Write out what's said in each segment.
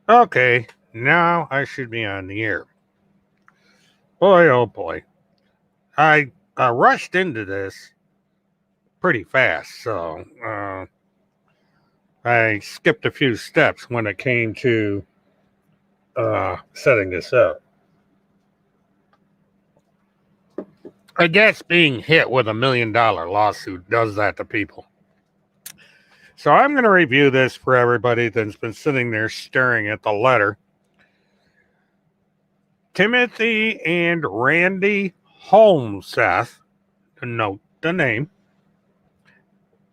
Okay, now I should be on the air. Boy, oh boy. I rushed into this pretty fast, so I skipped a few steps when it came to setting this up. I guess being hit with $1 million lawsuit does that to people. So I'm going to review this for everybody that's been sitting there staring at the letter. Timothy and Randi Holmseth, to note the name,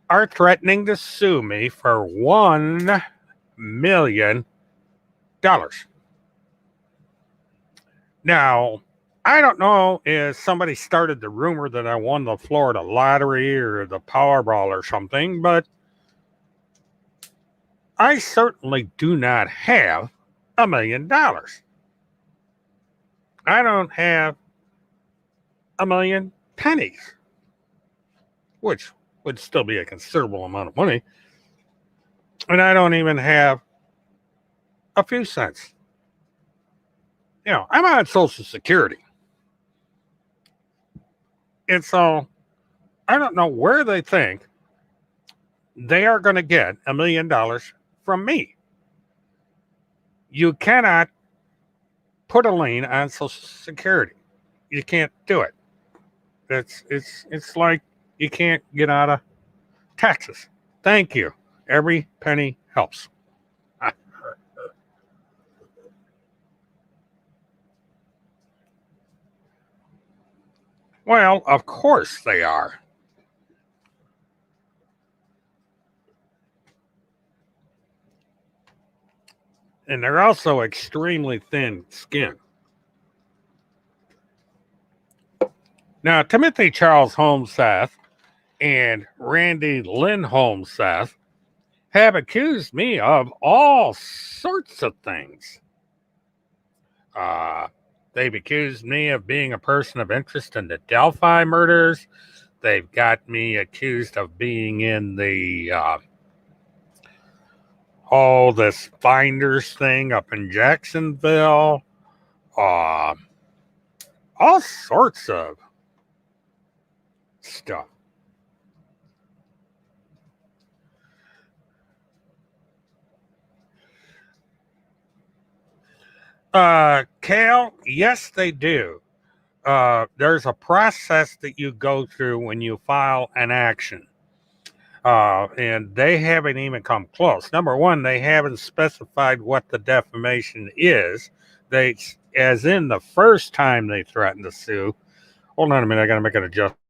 are threatening to sue me for $1 million. Now, I don't know if somebody started the rumor that I won the Florida lottery or the Powerball or something, but I certainly do not have $1 million. I don't have a million pennies, which would still be a considerable amount of money. And I don't even have a few cents. I'm on Social Security. And so I don't know where they think they are going to get $1 million from me. You cannot put a lien on Social Security. You can't do it. It's like you can't get out of taxes. Thank you. Every penny helps. Well, of course they are. And they're also extremely thin skinned. Now, Timothy Charles Holmseth and Randi Lynn Holmseth have accused me of all sorts of things. They've accused me of being a person of interest in the Delphi murders. They've got me accused of being in the this finders thing up in Jacksonville. All sorts of stuff. Cal, yes, they do. There's a process that you go through when you file an action. And they haven't even come close. Number one, they haven't specified what the defamation is. As in the first time they threatened to sue. Hold on a minute, I got to make an adjustment.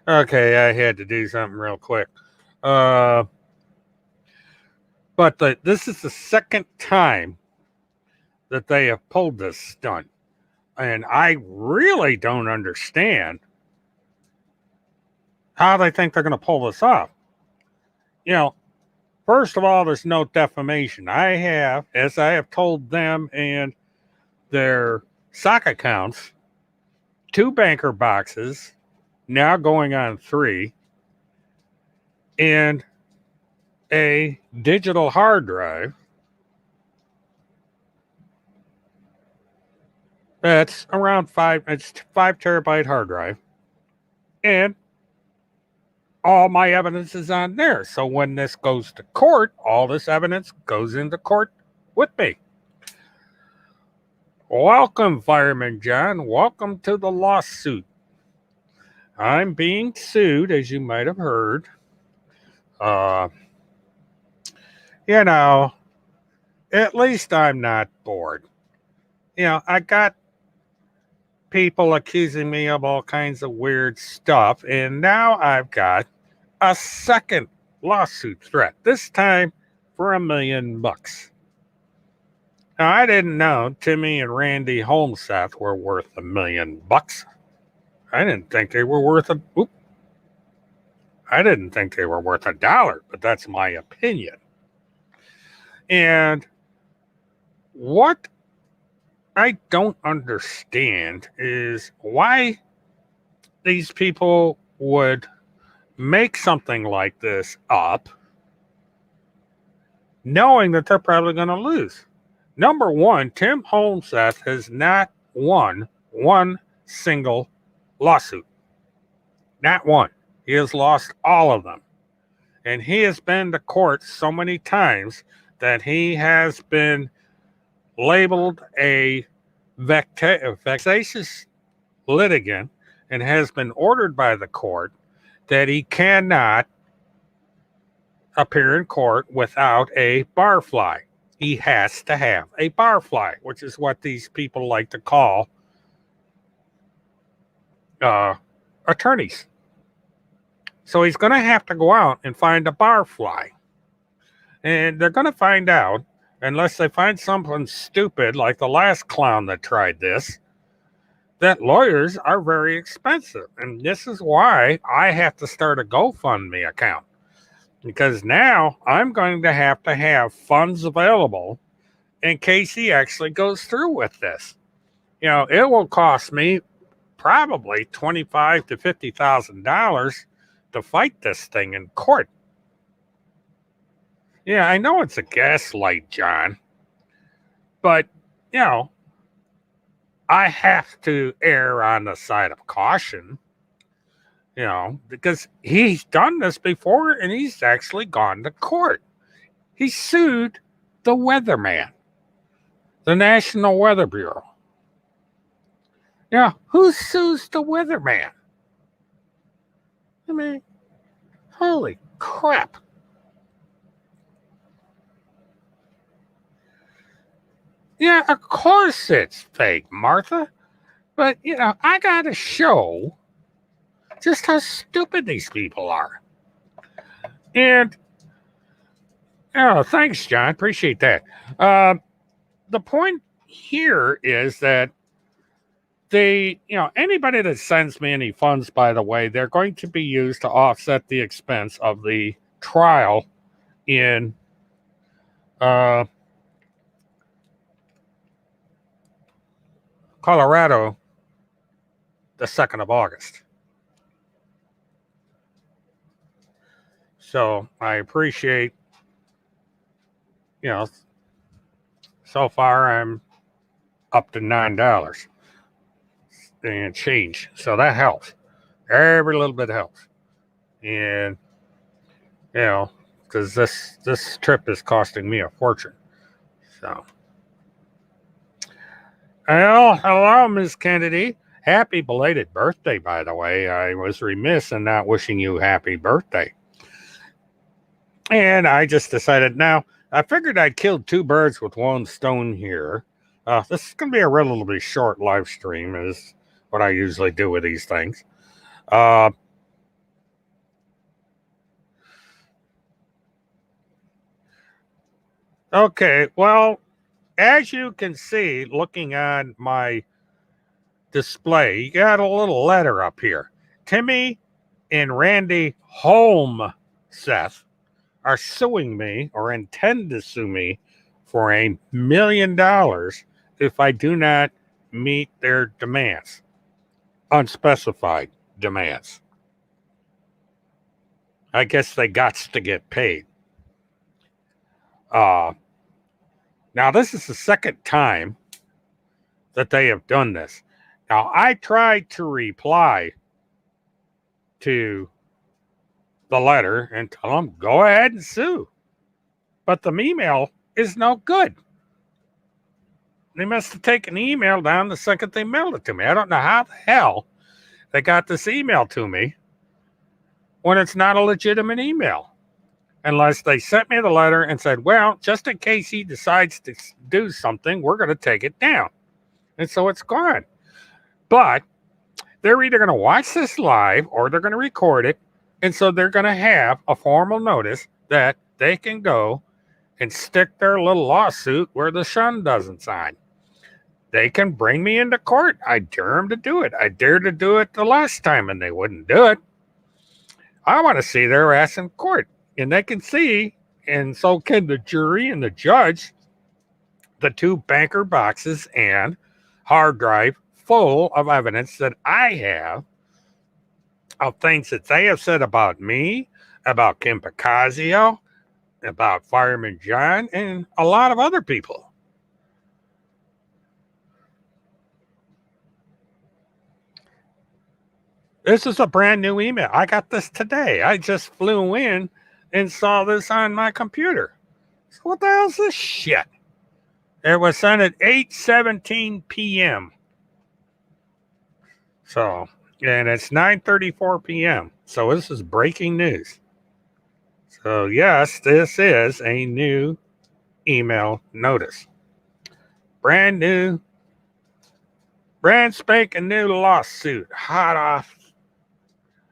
Okay, I had to do something real quick. But this is the second time that they have pulled this stunt. And I really don't understand how they think they're going to pull this off. First of all, there's no defamation. As I have told them and their sock accounts, 2 banker boxes, now going on 3, and a digital hard drive that's around 5 terabyte hard drive, and all my evidence is on there. So when this goes to court, all this evidence goes into court with me. Welcome, Fireman John. Welcome to the lawsuit. I'm being sued, as you might have heard. At least I'm not bored. I got people accusing me of all kinds of weird stuff, and now I've got a second lawsuit threat, this time for $1 million. Now, I didn't know Timmy and Randi Holmseth were worth $1 million. I didn't think they were worth I didn't think they were worth $1, but that's my opinion. And what I don't understand is why these people would make something like this up knowing that they're probably going to lose. Number one, Tim Holmseth has not won one single lawsuit. Not one. He has lost all of them. And he has been to court so many times that he has been labeled a vexatious litigant and has been ordered by the court that he cannot appear in court without a barfly. He has to have a barfly, which is what these people like to call attorneys. So he's going to have to go out and find a barfly. And they're going to find out, unless they find something stupid like the last clown that tried this, that lawyers are very expensive. And this is why I have to start a GoFundMe account. Because now I'm going to have funds available in case he actually goes through with this. You know, it will cost me probably $25,000 to $50,000 to fight this thing in court. Yeah, I know it's a gaslight, John, but, you know, I have to err on the side of caution, you know, because he's done this before and he's actually gone to court. He sued the weatherman, the National Weather Bureau. Yeah, who sues the weatherman? I mean, holy crap. Yeah, of course it's fake, Martha. But, you know, I got to show just how stupid these people are. And, oh, thanks, John. Appreciate that. The point here is that anybody that sends me any funds, by the way, they're going to be used to offset the expense of the trial in Colorado the 2nd of August. So I appreciate, so far I'm up to $9 and change. So that helps. Every little bit helps. And, because this trip is costing me a fortune. So, well, hello, Ms. Kennedy. Happy belated birthday, by the way. I was remiss in not wishing you happy birthday. And I just decided now, I figured I'd kill two birds with one stone here. This is going to be a relatively short live stream, is what I usually do with these things. Okay, well, as you can see, looking on my display, you got a little letter up here. Timmy and Randi Holmseth are suing me, or intend to sue me, for $1 million if I do not meet their demands. Unspecified demands. I guess they got to get paid. Now, this is the second time that they have done this. Now, I tried to reply to the letter and tell them, go ahead and sue. But the email is no good. They must have taken the email down the second they mailed it to me. I don't know how the hell they got this email to me when it's not a legitimate email. Unless they sent me the letter and said, well, just in case he decides to do something, we're going to take it down. And so it's gone. But they're either going to watch this live or they're going to record it. And so they're going to have a formal notice that they can go and stick their little lawsuit where the sun doesn't shine. They can bring me into court. I dare them to do it. I dared to do it the last time and they wouldn't do it. I want to see their ass in court. And they can see, and so can the jury and the judge, the two banker boxes and hard drive full of evidence that I have of things that they have said about me, about Kim Picasio, about Fireman John, and a lot of other people. This is a brand new email. I got this today. I just flew in and saw this on my computer. So what the hell's this shit? It was sent at 8:17 p.m. So, and it's 9:34 p.m. So this is breaking news. So yes, this is a new email notice. Brand new, brand spanking new lawsuit, hot off.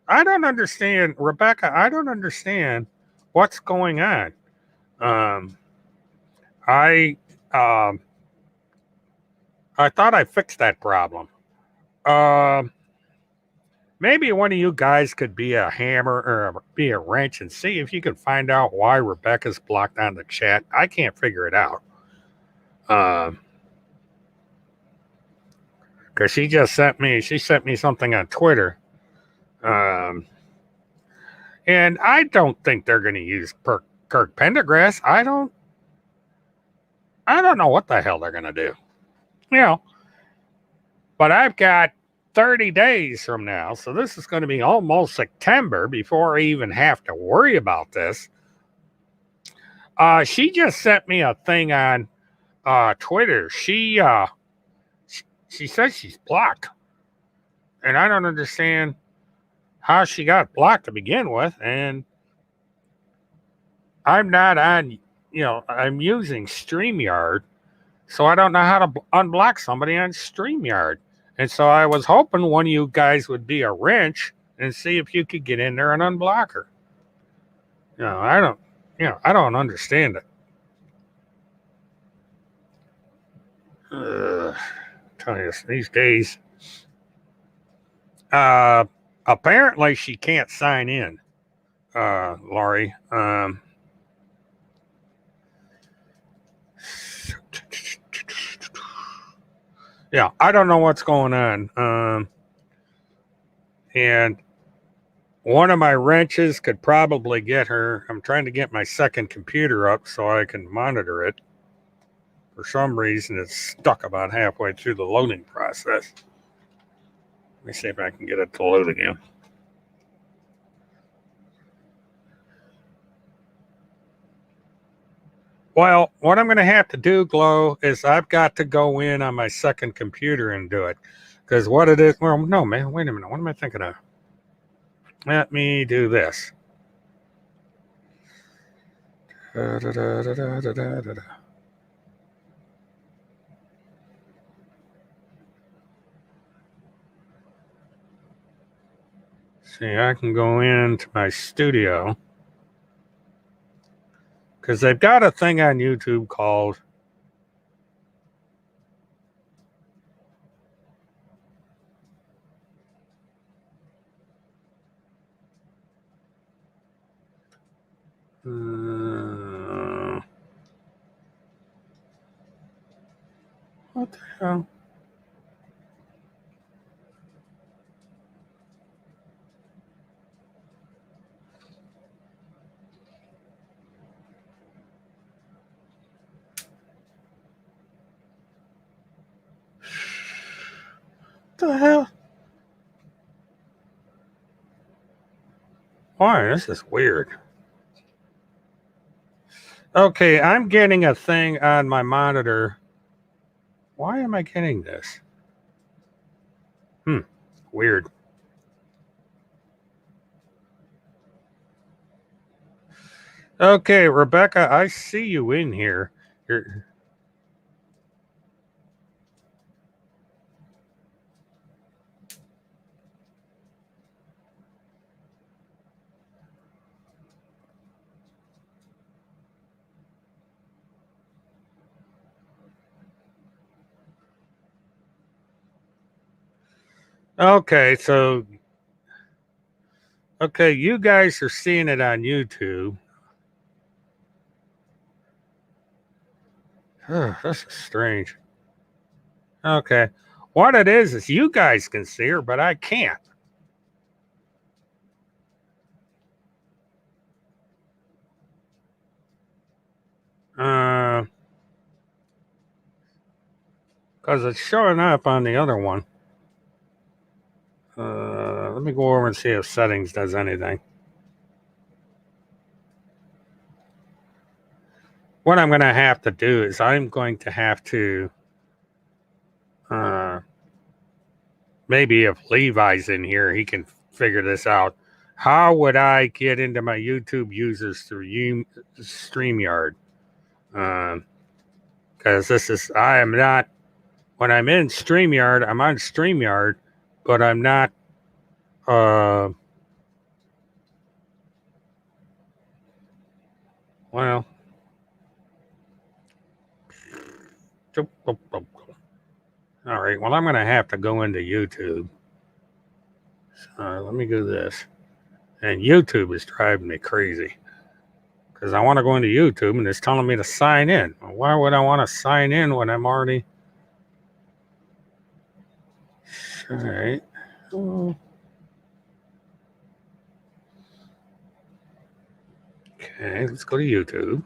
I don't understand, Rebecca. I don't understand what's going on. I um, I thought I fixed that problem. Maybe one of you guys could be a hammer or be a wrench and see if you can find out why Rebecca's blocked on the chat. I can't figure it out. Because she sent me something on Twitter. And I don't think they're going to use Kirk Pendergrass. I don't know what the hell they're going to do. You know, but I've got 30 days from now, so this is going to be almost September before I even have to worry about this. She just sent me a thing on Twitter. She says she's blocked, and I don't understand how she got blocked to begin with. And I'm not on, I'm using StreamYard, so I don't know how to unblock somebody on StreamYard. And so I was hoping one of you guys would be a wrench and see if you could get in there and unblock her. I don't understand it. Tell you these days. Apparently she can't sign in, Laurie. Yeah, I don't know what's going on. And one of my wrenches could probably get her. I'm trying to get my second computer up so I can monitor it. For some reason, it's stuck about halfway through the loading process. Let me see if I can get it to load again. Well, what I'm going to have to do, Glow, is I've got to go in on my second computer and do it. Because what it is, well, no, man, wait a minute. What am I thinking of? Let me do this. See, I can go into my studio. Because they've got a thing on YouTube called what the hell? What the hell? Why? This is weird. Okay, I'm getting a thing on my monitor. Why am I getting this? Weird. Okay, Rebecca, I see you in here. Okay, so Okay, you guys are seeing it on YouTube. This is strange. Okay. What it is you guys can see her, but I can't. Because it's showing up on the other one. Let me go over and see if settings does anything. What I'm going to have to do is I'm going to have to maybe if Levi's in here, he can figure this out. How would I get into my YouTube users through StreamYard? Because I am not, when I'm in StreamYard, I'm on StreamYard, but I'm not, well, all right, well, I'm going to have to go into YouTube. Let me do this. And YouTube is driving me crazy because I want to go into YouTube and it's telling me to sign in. Why would I want to sign in when I'm already? All right. Okay, let's go to YouTube.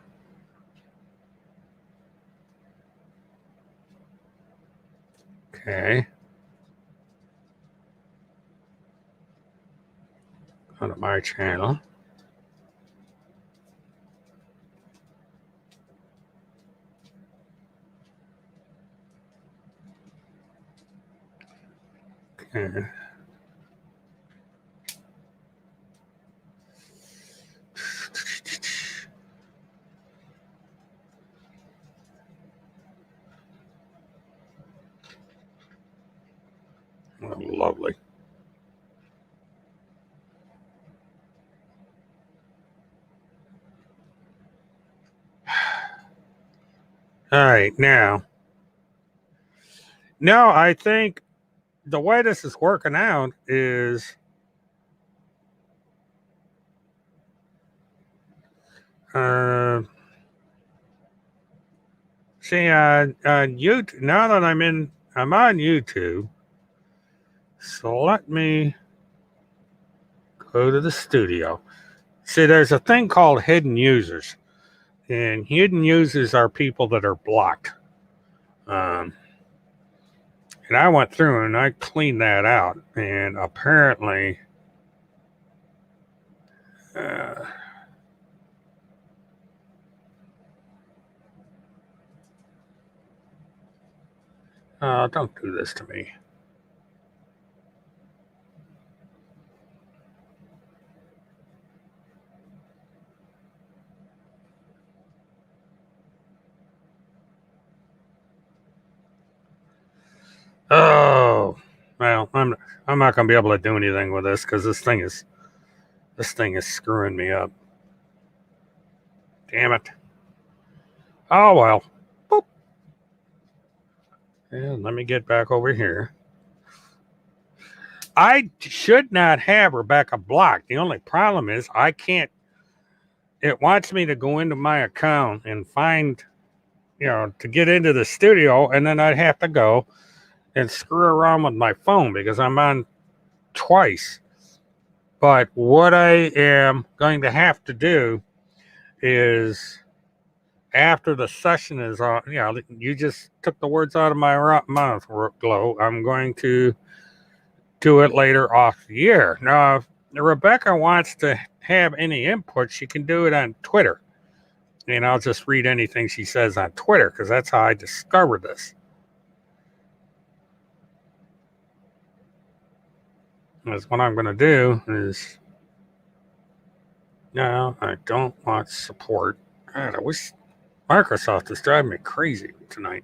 Okay. Go to my channel. Okay. Oh, lovely. All right, now I think the way this is working out is see on YouTube. Now that I'm on YouTube, so let me go to the studio. See, there's a thing called hidden users, and hidden users are people that are blocked. And I went through and I cleaned that out, and apparently, don't do this to me. Oh, well, I'm not gonna be able to do anything with this because this thing is screwing me up. Damn it. Oh well. Boop. And let me get back over here. I should not have Rebecca blocked. The only problem is I can't. It wants me to go into my account and find, to get into the studio, and then I'd have to go and screw around with my phone because I'm on twice. But what I am going to have to do is after the session is on, you just took the words out of my mouth, Glow. I'm going to do it later off the air. Now, if Rebecca wants to have any input, she can do it on Twitter. And I'll just read anything she says on Twitter because that's how I discovered this. That's what I'm going to do is, no, I don't want support. God, I wish Microsoft is driving me crazy tonight.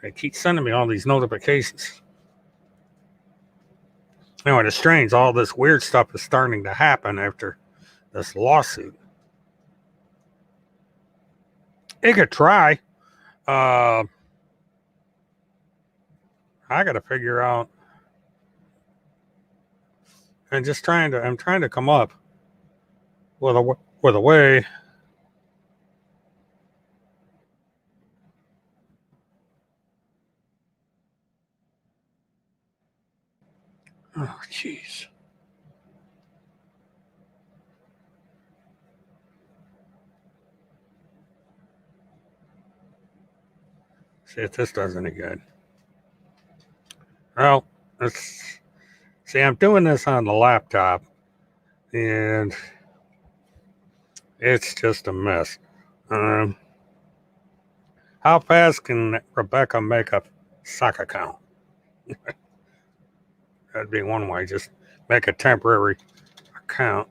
They keep sending me all these notifications. And it's strange. All this weird stuff is starting to happen after this lawsuit. It could try. I got to figure out. and I'm trying to come up with a way. Oh, jeez. See if this does any good. Well, let's see. I'm doing this on the laptop, and it's just a mess. Um, how fast can Rebecca make a sock account? That'd be one way. Just make a temporary account.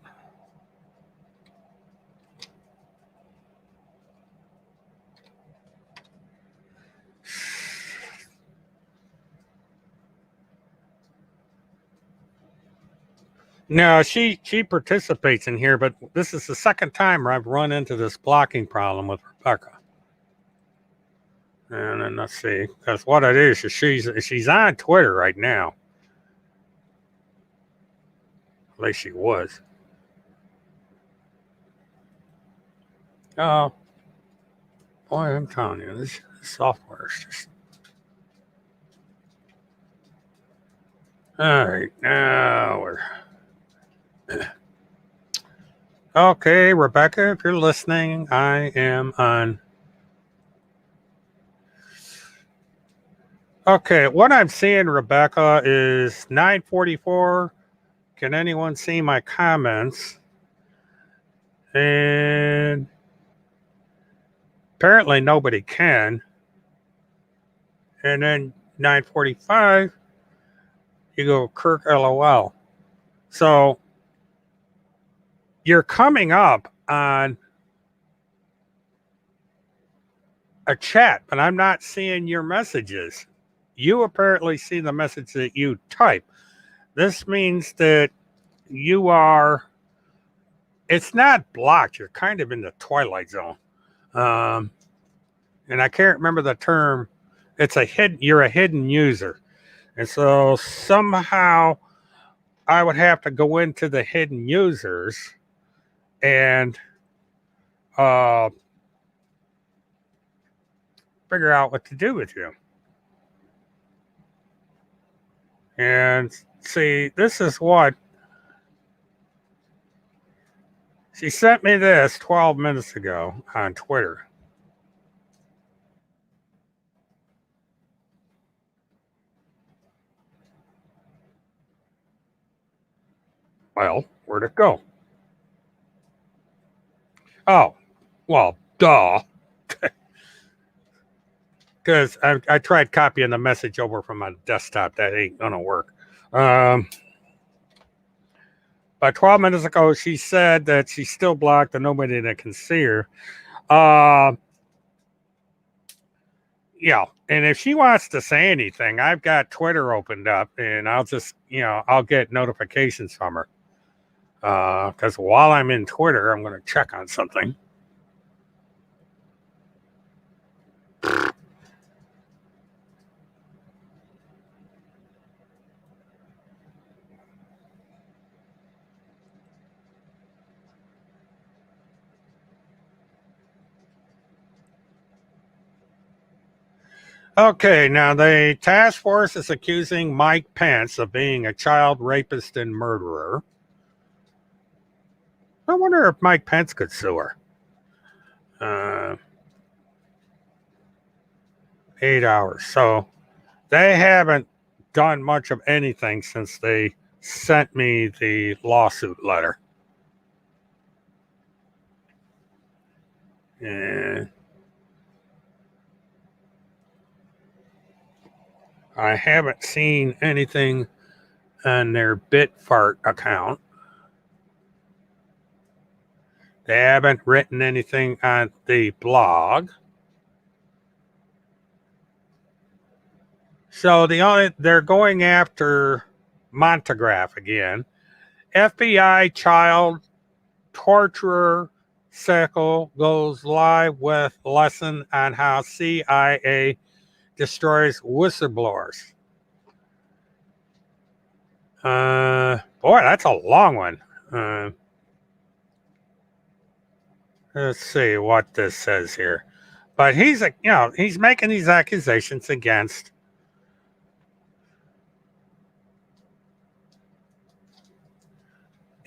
No, she participates in here, but this is the second time where I've run into this blocking problem with Rebecca. And then let's see, because what it is she's on Twitter right now. At least she was. Oh, boy, I'm telling you, this software is just. All right, now we're. Okay, Rebecca, if you're listening, I am on. Okay, what I'm seeing, Rebecca, is 9:44. Can anyone see my comments? And apparently nobody can. And then 9:45, you go Kirk LOL. So you're coming up on a chat, but I'm not seeing your messages. You apparently see the message that you type. This means that you are, it's not blocked. You're kind of in the twilight zone. And I can't remember the term. You're a hidden user. And so somehow I would have to go into the hidden users and figure out what to do with you. And see, this is what she sent me this 12 minutes ago on Twitter. Well, where'd it go? Oh, well, duh. Because I tried copying the message over from my desktop. That ain't going to work. But 12 minutes ago, she said that she's still blocked and nobody that can see her. Yeah. And if she wants to say anything, I've got Twitter opened up and I'll just, I'll get notifications from her. Because while I'm in Twitter, I'm going to check on something. Okay, now the task force is accusing Mike Pence of being a child rapist and murderer. I wonder if Mike Pence could sue her. 8 hours. So they haven't done much of anything since they sent me the lawsuit letter. And I haven't seen anything on their Bitfart account. They haven't written anything on the blog. So they're going after Montagraph again. FBI child torturer Sickle goes live with lesson on how CIA destroys whistleblowers. Boy, that's a long one. Let's see what this says here. But he's making these accusations against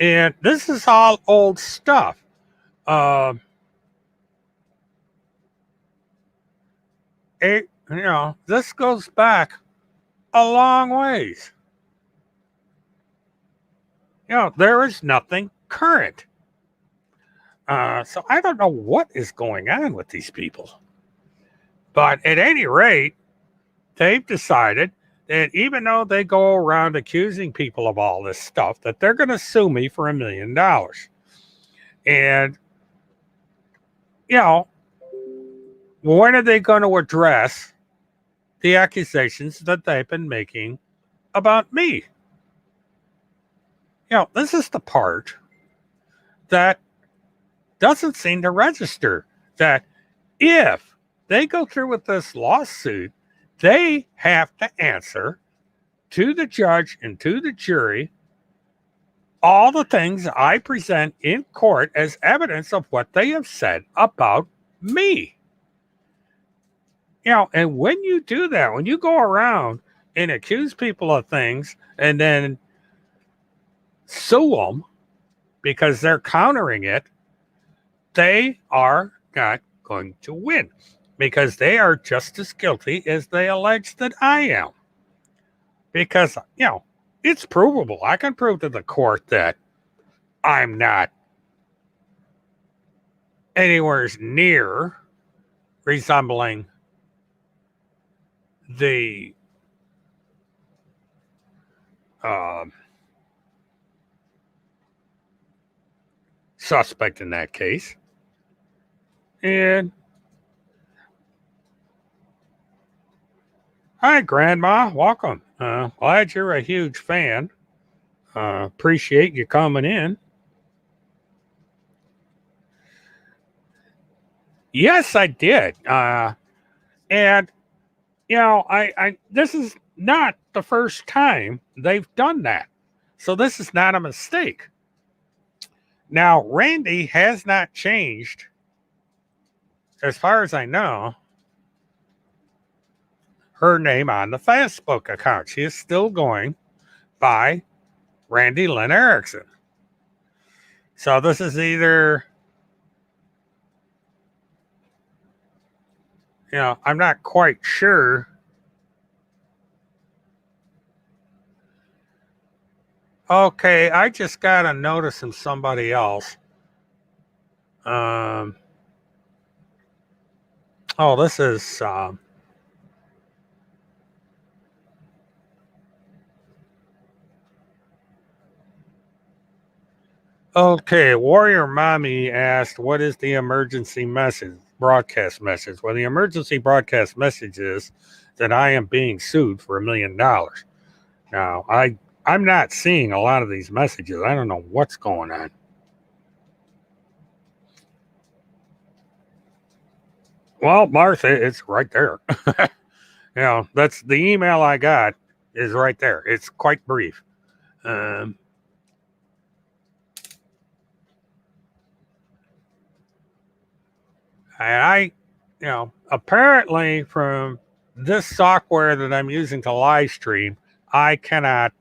and this is all old stuff. This goes back a long ways. There is nothing current. So I don't know what is going on with these people. But at any rate, they've decided that even though they go around accusing people of all this stuff, that they're going to sue me for $1 million. And, when are they going to address the accusations that they've been making about me? This is the part that doesn't seem to register, that if they go through with this lawsuit, they have to answer to the judge and to the jury all the things I present in court as evidence of what they have said about me. And when you do that, when you go around and accuse people of things and then sue them because they're countering it, they are not going to win because they are just as guilty as they allege that I am. Because, it's provable. I can prove to the court that I'm not anywhere near resembling the suspect in that case. And hi, Grandma. Welcome. Glad you're a huge fan. Appreciate you coming in. Yes, I did. And I this is not the first time they've done that. So this is not a mistake. Now, Randi has not changed, as far as I know, her name on the Facebook account. She is still going by Randi Lynn Erickson. So this is either, I'm not quite sure. Okay, I just got a notice from somebody else. This is okay. Warrior Mommy asked, what is the emergency broadcast message? Well, the emergency broadcast message is that I am being sued for $1 million. Now, I'm not seeing a lot of these messages. I don't know what's going on. Well, Martha, it's right there. That's the email I got is right there. It's quite brief. And apparently from this software that I'm using to live stream, I cannot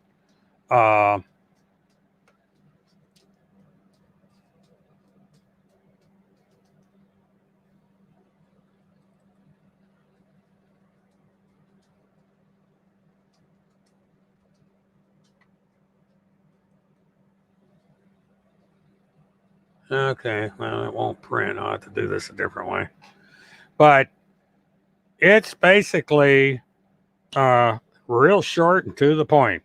okay, well, it won't print. I'll have to do this a different way. But it's basically real short and to the point.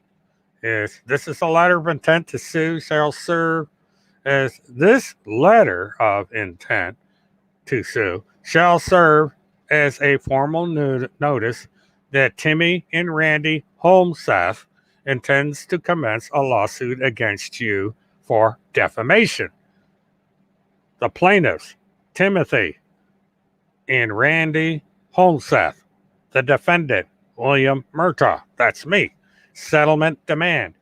This is a letter of intent to sue shall serve as this letter of intent to sue shall serve as a formal notice that Timmy and Randi Holmseth intends to commence a lawsuit against you for defamation. The plaintiffs, Timothy and Randi Holmseth. The defendant, William Murtaugh, that's me. Settlement demand.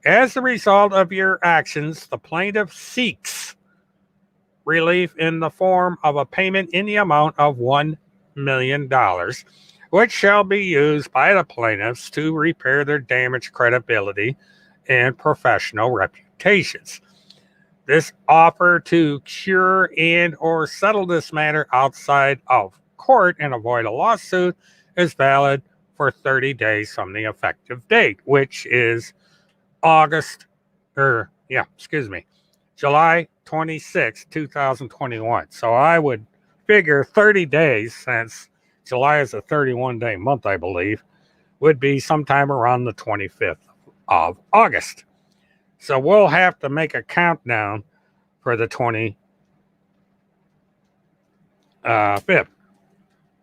As a result of your actions, the plaintiff seeks relief in the form of a payment in the amount of $1 million, which shall be used by the plaintiffs to repair their damaged credibility and professional reputations. This offer to cure and or settle this matter outside of court and avoid a lawsuit is valid for 30 days from the effective date, which is July 26, 2021. So I would figure 30 days, since July is a 31-day month, I believe, would be sometime around the 25th of August. So we'll have to make a countdown for the 25th.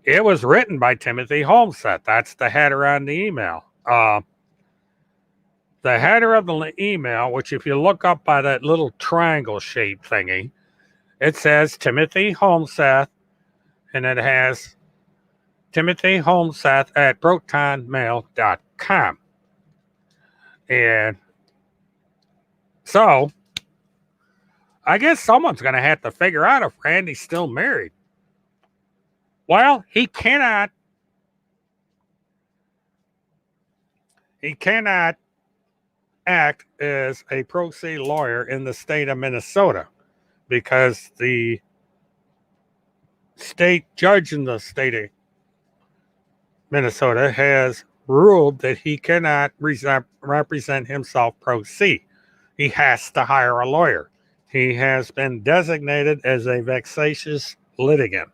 It was written by Timothy Holmseth. That's the header on the email. The header of the email, which if you look up by that little triangle shaped thingy, it says Timothy Holmseth, and it has Timothy Holmseth at protonmail.com. And so I guess someone's going to have to figure out if Randy's still married. Well, he cannot act as a pro se lawyer in the state of Minnesota, because the state judge in the state of Minnesota has ruled that he cannot represent himself pro se. He has to hire a lawyer. He has been designated as a vexatious litigant.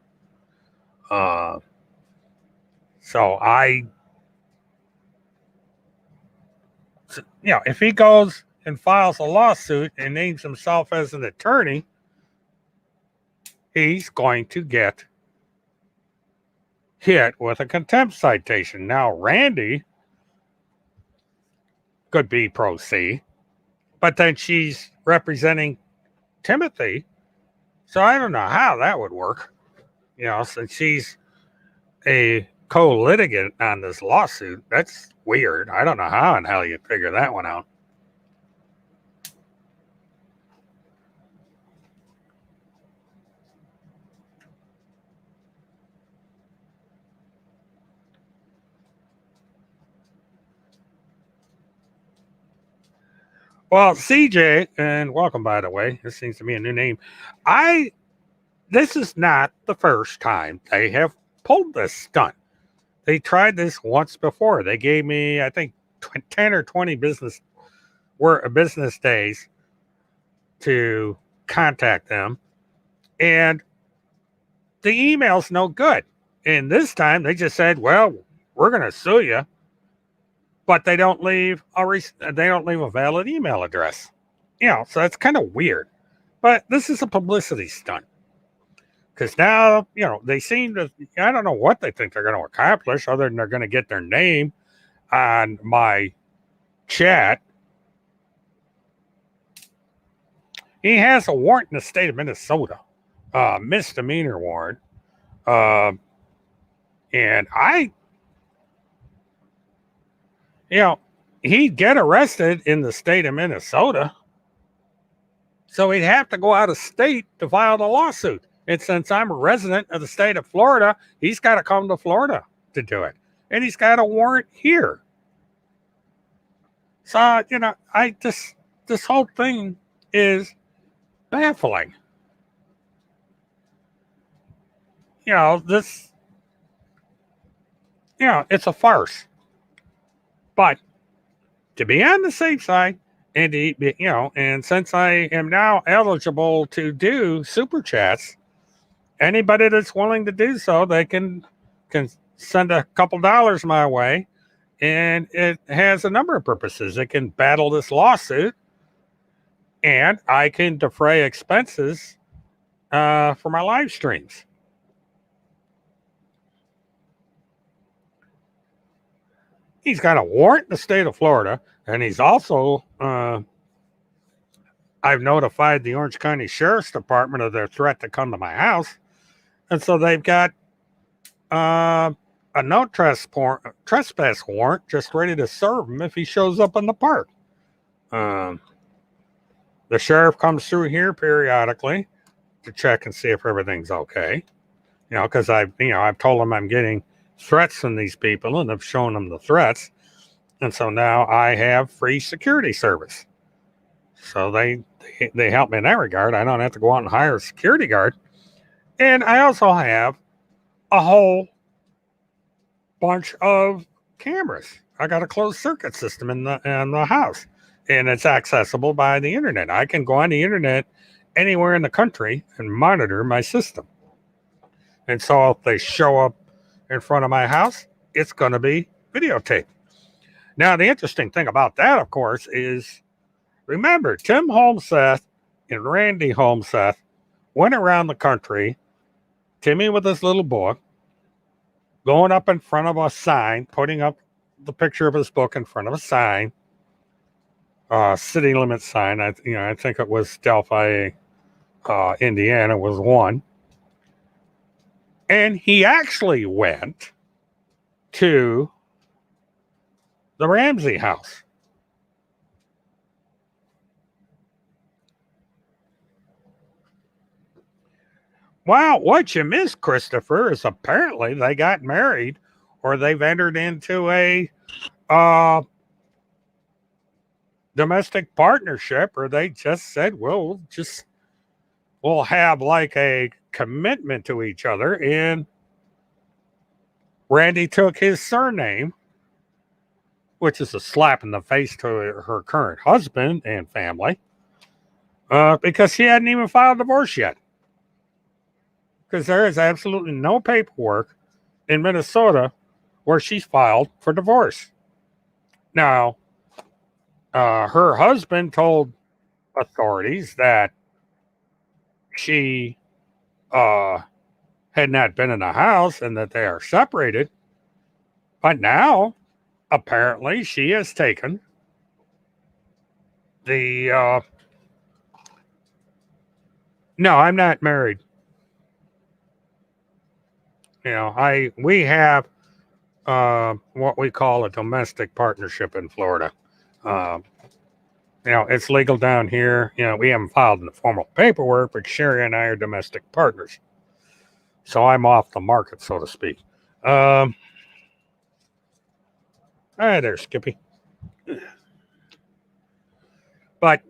If he goes and files a lawsuit and names himself as an attorney, he's going to get hit with a contempt citation. Now, Randy could be pro se, but then she's representing Timothy. So I don't know how that would work. Since she's a co-litigant on this lawsuit, that's weird. I don't know how in hell you figure that one out. Well, CJ, and welcome, by the way. This seems to be a new name. This is not the first time they have pulled this stunt. They tried this once before. They gave me, I think, 10 or 20 business days to contact them. And the email's no good. And this time they just said, well, we're going to sue you. But they don't leave a valid email address. So that's kind of weird. But this is a publicity stunt. Because now, they seem to, I don't know what they think they're going to accomplish, other than they're going to get their name on my chat. He has a warrant in the state of Minnesota, misdemeanor warrant. And he'd get arrested in the state of Minnesota. So he'd have to go out of state to file the lawsuit. And since I'm a resident of the state of Florida, he's got to come to Florida to do it. And he's got a warrant here. So, this whole thing is baffling. It's a farce. But to be on the safe side, and since I am now eligible to do super chats, anybody that's willing to do so, they can send a couple dollars my way, and it has a number of purposes. It can battle this lawsuit, and I can defray expenses for my live streams. He's got a warrant in the state of Florida, and he's also, I've notified the Orange County Sheriff's Department of their threat to come to my house. And so they've got a no trespass warrant just ready to serve him if he shows up in the park. Um, the sheriff comes through here periodically to check and see if everything's okay. Because I've told them I'm getting threats from these people, and I've shown them the threats, and so now I have free security service. So they help me in that regard. I don't have to go out and hire a security guard, and I also have a whole bunch of cameras. I got a closed circuit system in the house, and it's accessible by the internet. I can go on the internet anywhere in the country and monitor my system. And so if they show up in front of my house, it's going to be videotaped. Now, the interesting thing about that, of course, is remember, Tim Holmseth and Randy Holmseth went around the country, Timmy with his little book, going up in front of a sign, putting up the picture of his book in front of a sign, city limit sign. I think it was Delphi, Indiana was one. And he actually went to the Ramsey house. Wow, what you missed, Christopher, is apparently they got married or they've entered into a domestic partnership, or they just said, well, we'll have like a commitment to each other. And Randy took his surname, which is a slap in the face to her current husband and family, because she hadn't even filed divorce yet. Because there is absolutely no paperwork in Minnesota where she's filed for divorce. Now, her husband told authorities that she had not been in the house and that they are separated. But now, apparently, she has taken the. No, I'm not married. We have what we call a domestic partnership in Florida. It's legal down here. We haven't filed in the formal paperwork, but Sherry and I are domestic partners. So I'm off the market, so to speak. Hi there, Skippy. But,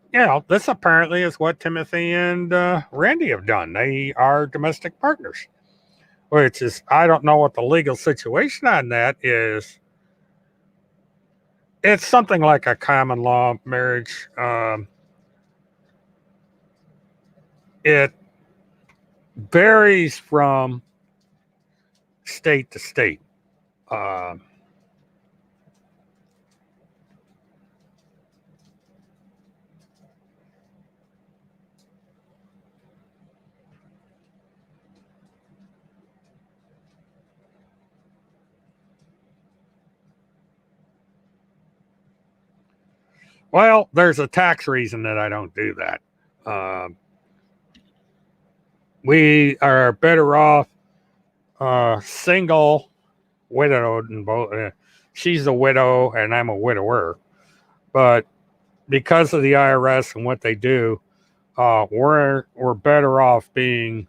this apparently is what Timothy and Randy have done. They are domestic partners, which is, I don't know what the legal situation on that is. It's something like a common law marriage. It varies from state to state. Well, there's a tax reason that I don't do that. We are better off single, widowed, and both. She's a widow and I'm a widower. But because of the IRS and what they do, we're better off being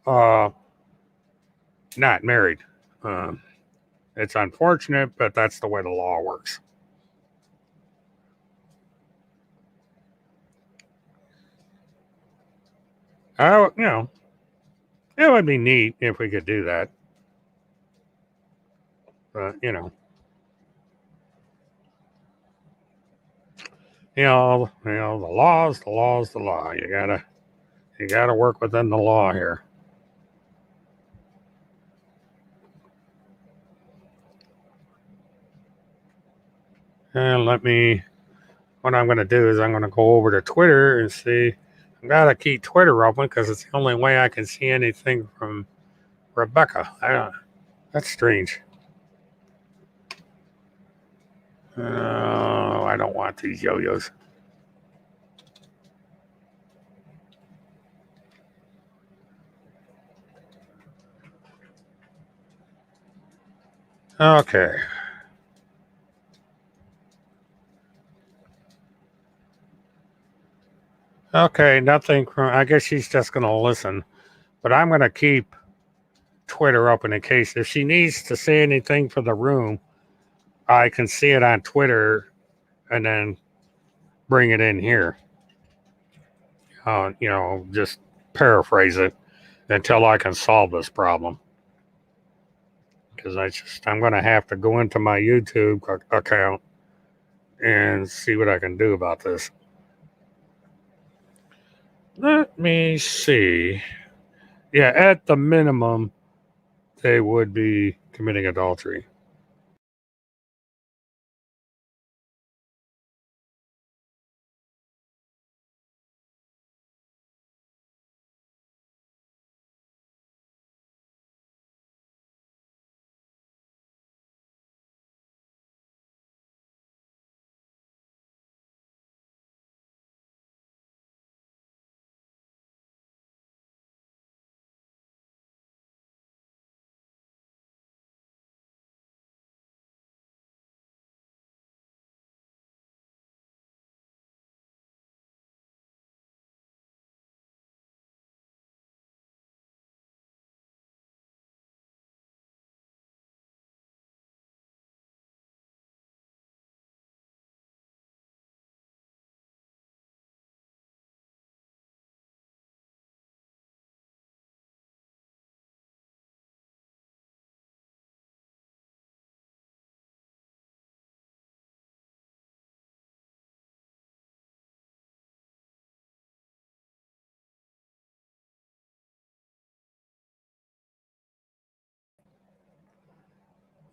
not married. It's unfortunate, but that's the way the law works. It would be neat if we could do that. But, the the law. You gotta work within the law here. And what I'm going to do is I'm going to go over to Twitter and see. I've got to keep Twitter open because it's the only way I can see anything from Rebecca. That's strange. Oh, I don't want these yo-yos. Okay. Okay, nothing. I guess she's just going to listen. But I'm going to keep Twitter open in case if she needs to say anything for the room, I can see it on Twitter and then bring it in here. Just paraphrase it until I can solve this problem. Because I'm going to have to go into my YouTube account and see what I can do about this. Let me see. Yeah, at the minimum, they would be committing adultery.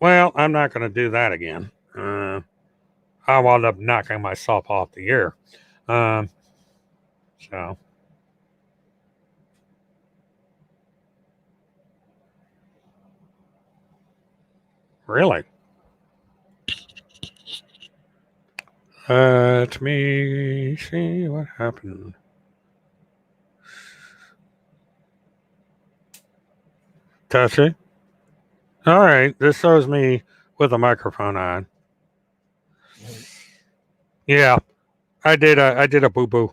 Well, I'm not going to do that again. I wound up knocking myself off the air. Um, so, really. Let me see what happened. Touch it. All right. This shows me with the microphone on. Yeah, I did a boo boo.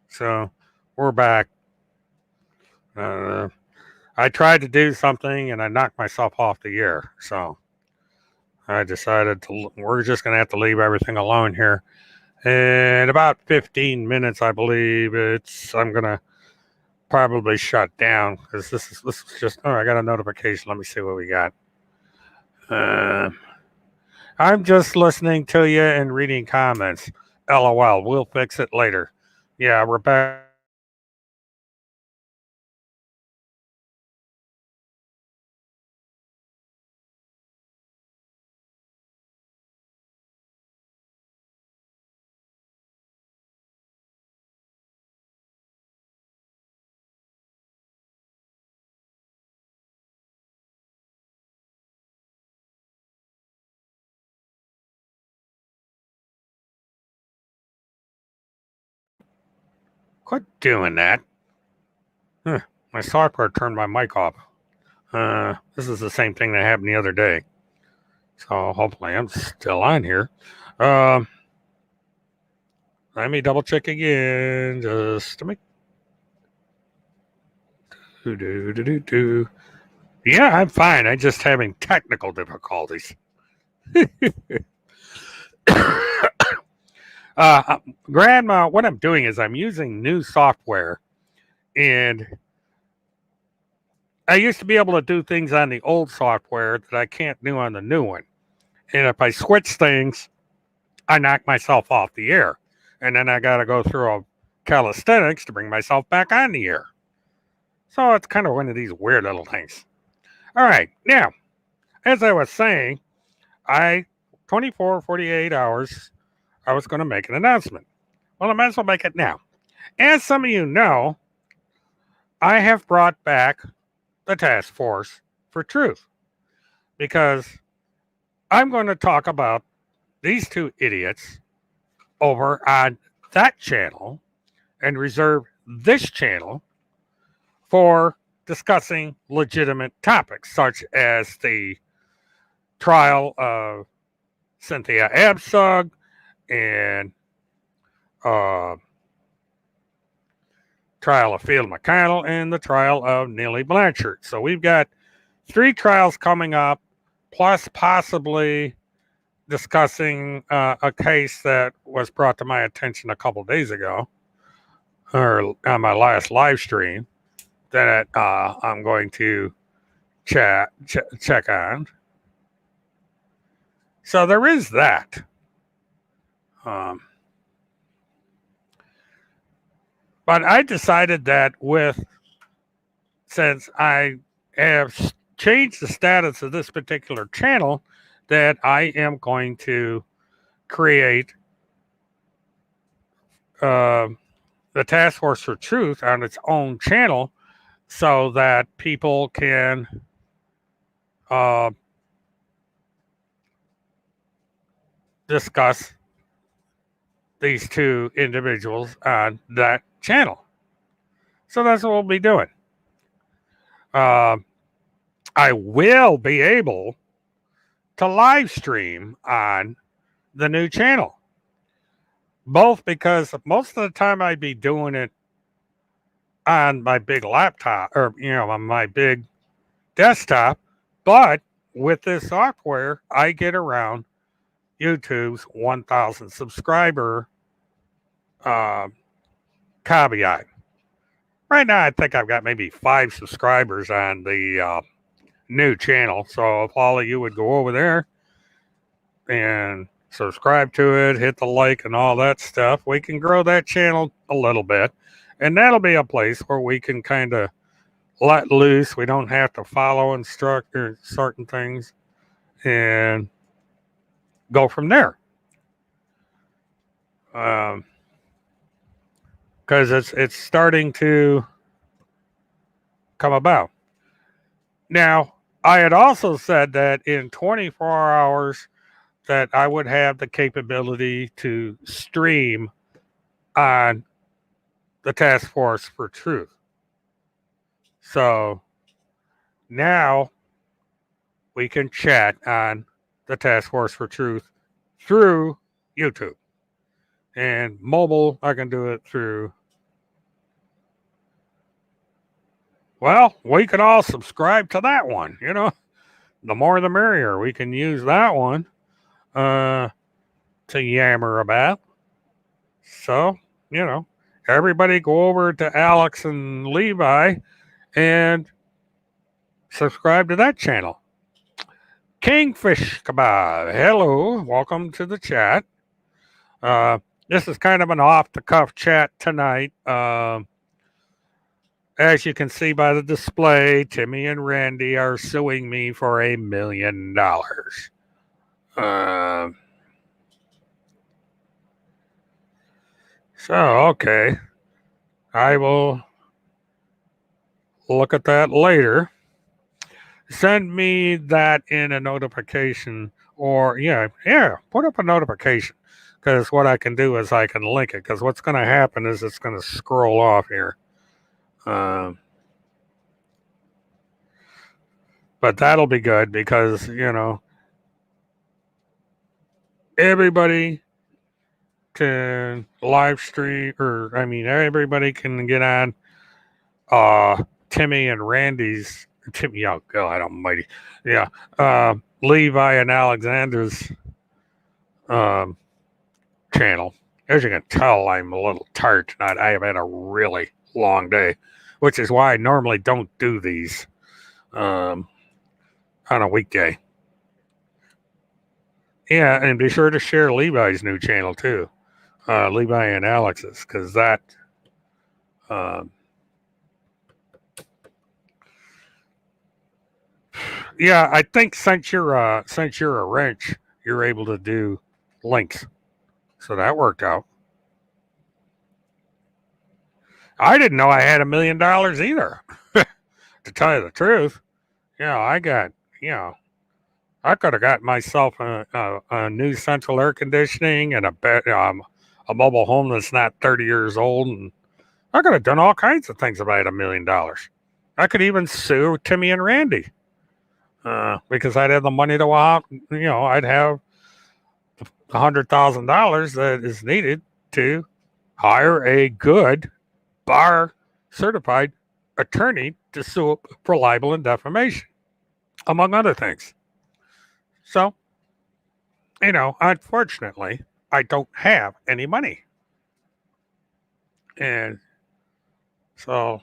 So we're back. Uh, I tried to do something and I knocked myself off the air. So I decided we're just going to have to leave everything alone here. In about 15 minutes, I believe I'm going to probably shut down because this is just, I got a notification. Let me see what we got. Uh, I'm just listening to you and reading comments. LOL. We'll fix it later. Yeah, Rebecca. Quit doing that. Huh, my software turned my mic off. This is the same thing that happened the other day. So hopefully I'm still on here. Um, Let me double check again just to make. Yeah, I'm fine. I'm just having technical difficulties. Grandma, what I'm doing is I'm using new software, and I used to be able to do things on the old software that I can't do on the new one. And if I switch things, I knock myself off the air. And then I got to go through a calisthenics to bring myself back on the air. So it's kind of one of these weird little things. All right. Now, as I was saying, 48 hours, I was going to make an announcement. Well, I might as well make it now. As some of you know, I have brought back the task force for truth because I'm going to talk about these two idiots over on that channel and reserve this channel for discussing legitimate topics such as the trial of Cynthia Absug and uh, trial of Field McConnell, and the trial of Neely Blanchard. So we've got 3 trials coming up, plus possibly discussing a case that was brought to my attention a couple days ago, or on my last live stream, that I'm going to check on. So there is that. But I decided that since I have changed the status of this particular channel, that I am going to create the Task Force for Truth on its own channel so that people can discuss these 2 individuals on that channel. So that's what we'll be doing. I will be able to live stream on the new channel. Both because most of the time I'd be doing it on my big laptop or, on my big desktop. But with this software, I get around YouTube's 1,000 subscriber caveat. Right now, I think I've got maybe 5 subscribers on the new channel. So if all of you would go over there and subscribe to it, hit the like and all that stuff, we can grow that channel a little bit. And that'll be a place where we can kind of let loose. We don't have to follow certain things and go from there. Because it's starting to come about. Now, I had also said that in 24 hours that I would have the capability to stream on the Task Force for Truth. So now we can chat on the Task Force for Truth through YouTube. And mobile, I can do it through. Well, we can all subscribe to that one, The more the merrier. We can use that one to yammer about. So, everybody go over to Alex and Levi and subscribe to that channel. Kingfish Kebab, hello, welcome to the chat. This is kind of an off-the-cuff chat tonight. As you can see by the display, Timmy and Randy are suing me for $1 million. So, okay. I will look at that later. Send me that in a notification or, put up a notification. Because what I can do is I can link it. Because what's going to happen is it's going to scroll off here. But that'll be good because, everybody can live stream, everybody can get on Timmy and Randy's, oh God almighty, Levi and Alexander's channel. As you can tell, I'm a little tired tonight. I have had a really long day, which is why I normally don't do these on a weekday. Yeah, and be sure to share Levi's new channel too, Levi and Alex's, because that I think since you're a wrench, you're able to do links, so that worked out. I didn't know I had $1 million either. To tell you the truth, I got, I could have got myself a new central air conditioning and a mobile home that's not 30 years old, and I could have done all kinds of things if I had $1 million. I could even sue Timmy and Randy because I'd have the money to I'd have $100,000 that is needed to hire a good bar certified attorney to sue for libel and defamation, among other things. So, unfortunately, I don't have any money. And so,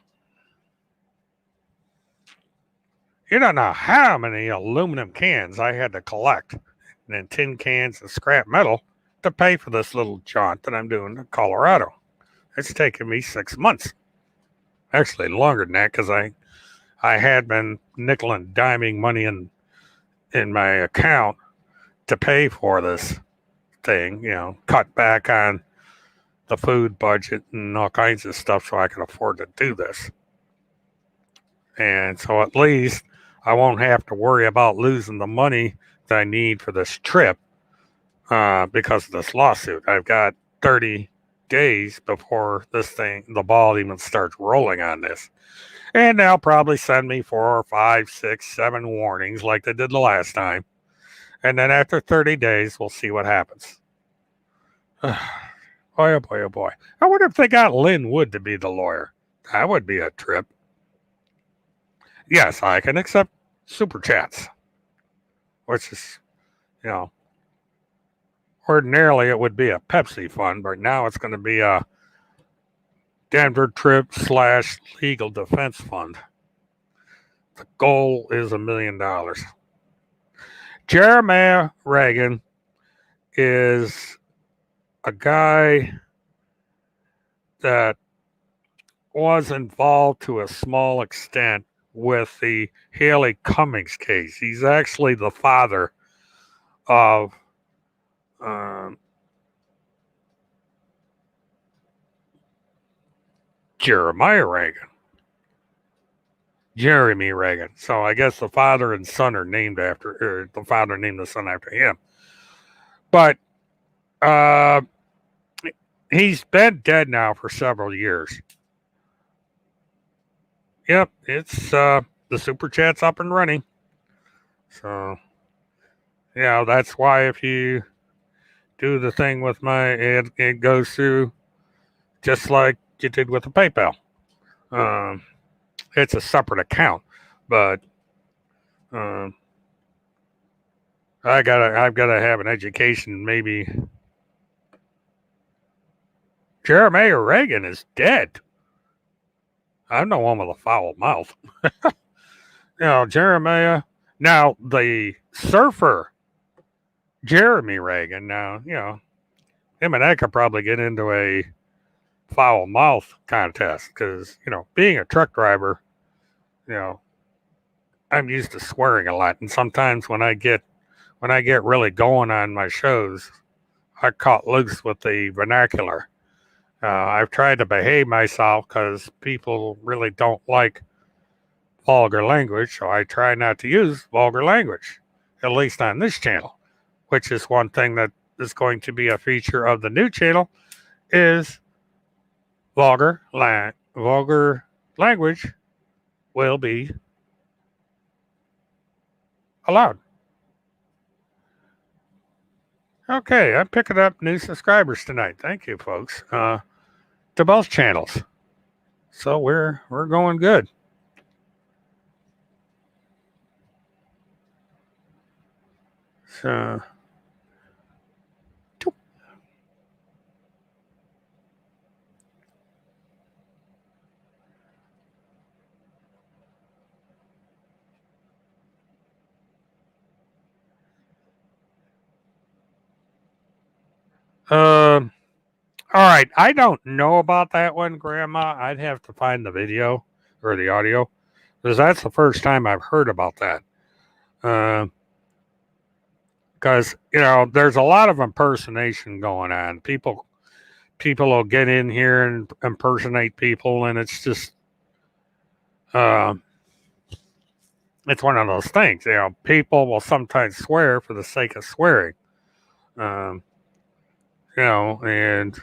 you don't know how many aluminum cans I had to collect, and then tin cans and scrap metal to pay for this little jaunt that I'm doing in Colorado. It's taken me 6 months. Actually, longer than that, because I had been nickel and diming money in my account to pay for this thing, cut back on the food budget and all kinds of stuff so I can afford to do this. And so at least I won't have to worry about losing the money that I need for this trip because of this lawsuit. I've got 30 days before the ball even starts rolling on this. And they'll probably send me 4 or 5, 6, 7 warnings like they did the last time. And then after 30 days, we'll see what happens. Boy, oh boy, oh boy. I wonder if they got Lynn Wood to be the lawyer. That would be a trip. Yes, I can accept super chats, which is, ordinarily it would be a Pepsi fund, but now it's going to be a Denver trip / legal defense fund. The goal is $1 million. Jeremiah Reagan is a guy that was involved to a small extent with the Haley Cummings case. He's actually the father of Jeremiah Reagan. Jeremy Reagan. So I guess the father and son are named after, or the father named the son after him. But he's been dead now for several years. Yep, it's the super chat's up and running. So, that's why if you do the thing with it goes through just like you did with the PayPal. It's a separate account, but I've gotta have an education. Maybe Jeremiah Reagan is dead. I'm the one with a foul mouth. Jeremiah. Now the surfer, Jeremy Reagan. Now him and I could probably get into a foul mouth contest because being a truck driver, I'm used to swearing a lot, and sometimes when I get really going on my shows, I cut loose with the vernacular. I've tried to behave myself because people really don't like vulgar language, so I try not to use vulgar language, at least on this channel, which is one thing that is going to be a feature of the new channel is vulgar language will be allowed. Okay, I'm picking up new subscribers tonight. Thank you, folks, to both channels. So we're going good. So all right. I don't know about that one, Grandma. I'd have to find the video or the audio because that's the first time I've heard about that. Because there's a lot of impersonation going on. People will get in here and impersonate people, and it's just it's one of those things. People will sometimes swear for the sake of swearing. And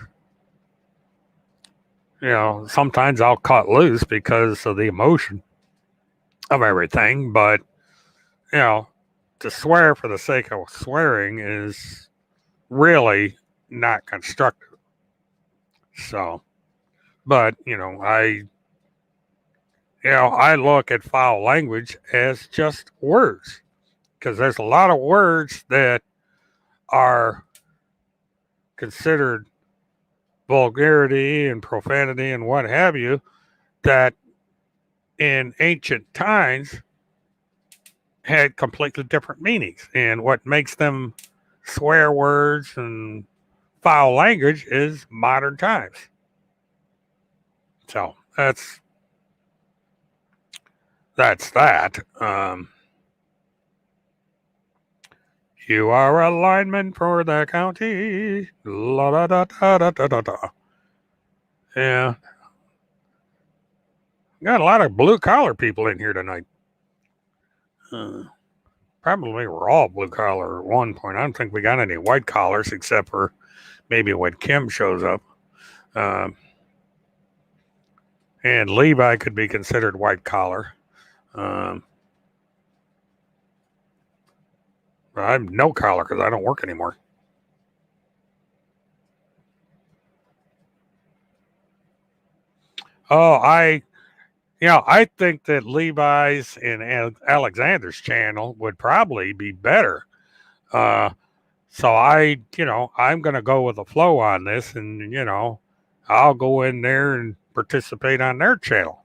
sometimes I'll cut loose because of the emotion of everything, but to swear for the sake of swearing is really not constructive. So, but I I look at foul language as just words because there's a lot of words that are considered vulgarity and profanity and what have you that in ancient times had completely different meanings. And what makes them swear words and foul language is modern times. So that's that. You are a lineman for the county. La da da da da da da da. Yeah. Got a lot of blue collar people in here tonight. Probably we're all blue collar at one point. I don't think we got any white collars except for maybe when Kim shows up. And Levi could be considered white collar. I'm no collar because I don't work anymore. Oh, I think that Levi's and Alexander's channel would probably be better. So I'm going to go with the flow on this, and I'll go in there and participate on their channel,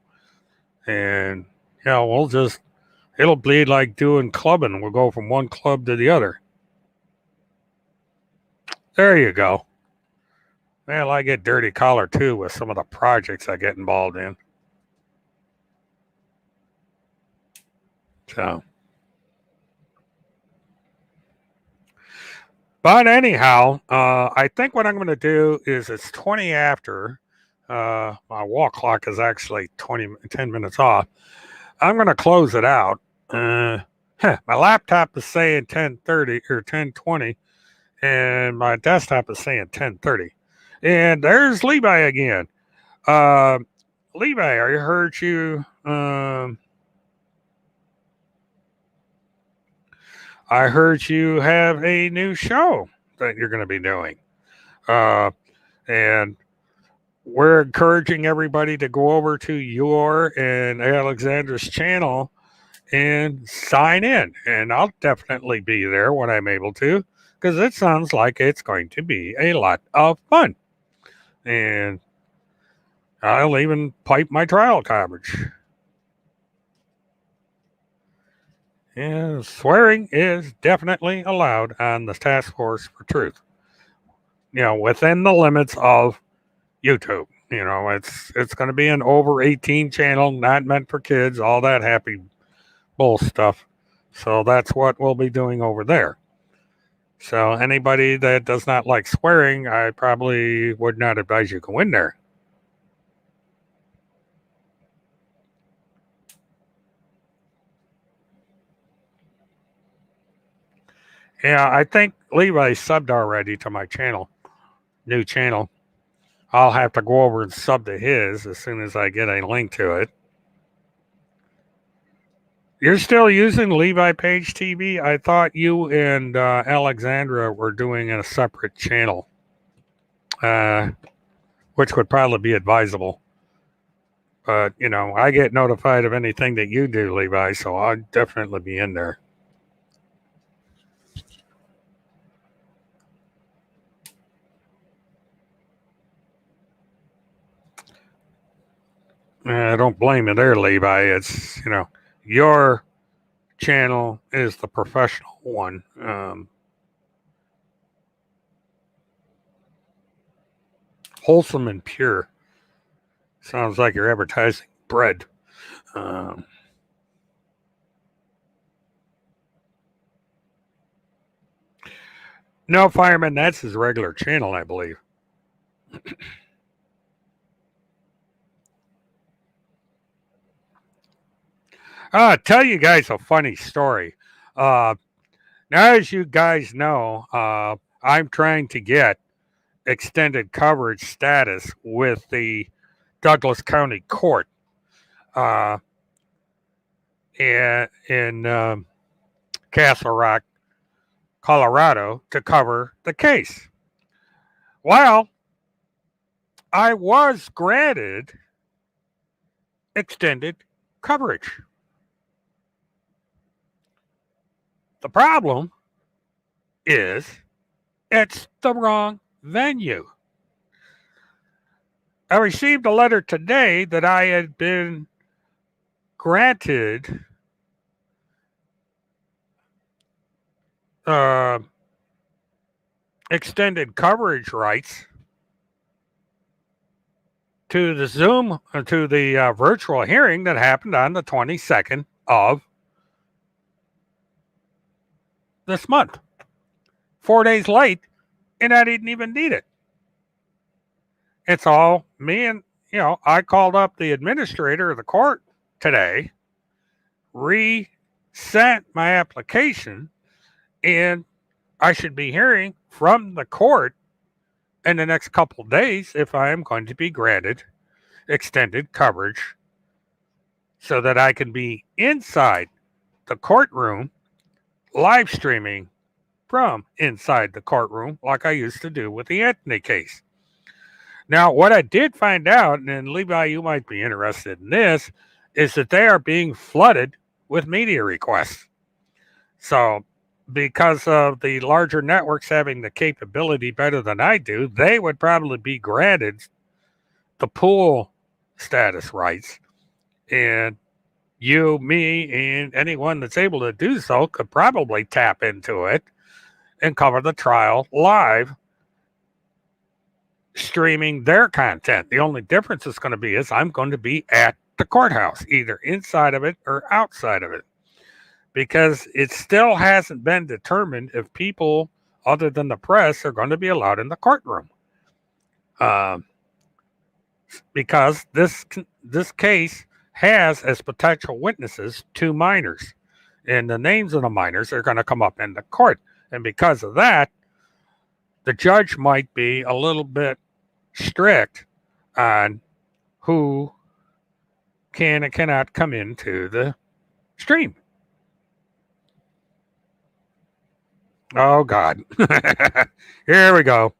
and it'll be like doing clubbing. We'll go from one club to the other. There you go. Well, I get dirty collar too with some of the projects I get involved in. So, but anyhow, I think what I'm going to do is it's 20 after. My wall clock is actually 10 minutes off. I'm going to close it out. My laptop is saying 10:30 or 10:20, and my desktop is saying 10:30. And there's Levi again. Levi, I heard you. I heard you have a new show that you're going to be doing. And we're encouraging everybody to go over to your and Alexander's channel and sign in. And I'll definitely be there when I'm able to, because it sounds like it's going to be a lot of fun. And I'll even pipe my trial coverage. Yeah, swearing is definitely allowed on the Task Force for Truth. Within the limits of YouTube. It's going to be an over 18 channel, not meant for kids, all that happy bull stuff. So that's what we'll be doing over there. So anybody that does not like swearing, I probably would not advise you go in there. Yeah, I think Levi subbed already to my channel, new channel. I'll have to go over and sub to his as soon as I get a link to it. You're still using Levi Page TV? I thought you and Alexandra were doing a separate channel, which would probably be advisable. But, I get notified of anything that you do, Levi, so I'll definitely be in there. I don't blame you there, Levi. It's, your channel is the professional one. Wholesome and pure. Sounds like you're advertising bread. No, Fireman, that's his regular channel, I believe. I'll tell you guys a funny story. Now, as you guys know, I'm trying to get extended coverage status with the Douglas County Court in Castle Rock, Colorado, to cover the case. Well, I was granted extended coverage. The problem is it's the wrong venue. I received a letter today that I had been granted uh, extended coverage rights to the virtual hearing that happened on the 22nd of this month. 4 days late, and I didn't even need it. It's all me and, I called up the administrator of the court today, resent my application, and I should be hearing from the court in the next couple of days if I am going to be granted extended coverage so that I can be inside the courtroom live streaming from inside the courtroom like I used to do with the Anthony case. Now, what I did find out, and Levi, you might be interested in this, is that they are being flooded with media requests. So, because of the larger networks having the capability better than I do, they would probably be granted the pool status rights. And you, me, and anyone that's able to do so could probably tap into it and cover the trial live, streaming their content. The only difference is going to be is I'm going to be at the courthouse, either inside of it or outside of it, because it still hasn't been determined if people other than the press are going to be allowed in the courtroom. Because this case has as potential witnesses 2 minors, and the names of the minors are going to come up in the court. And because of that, the judge might be a little bit strict on who can and cannot come into the stream. Oh God. Here we go.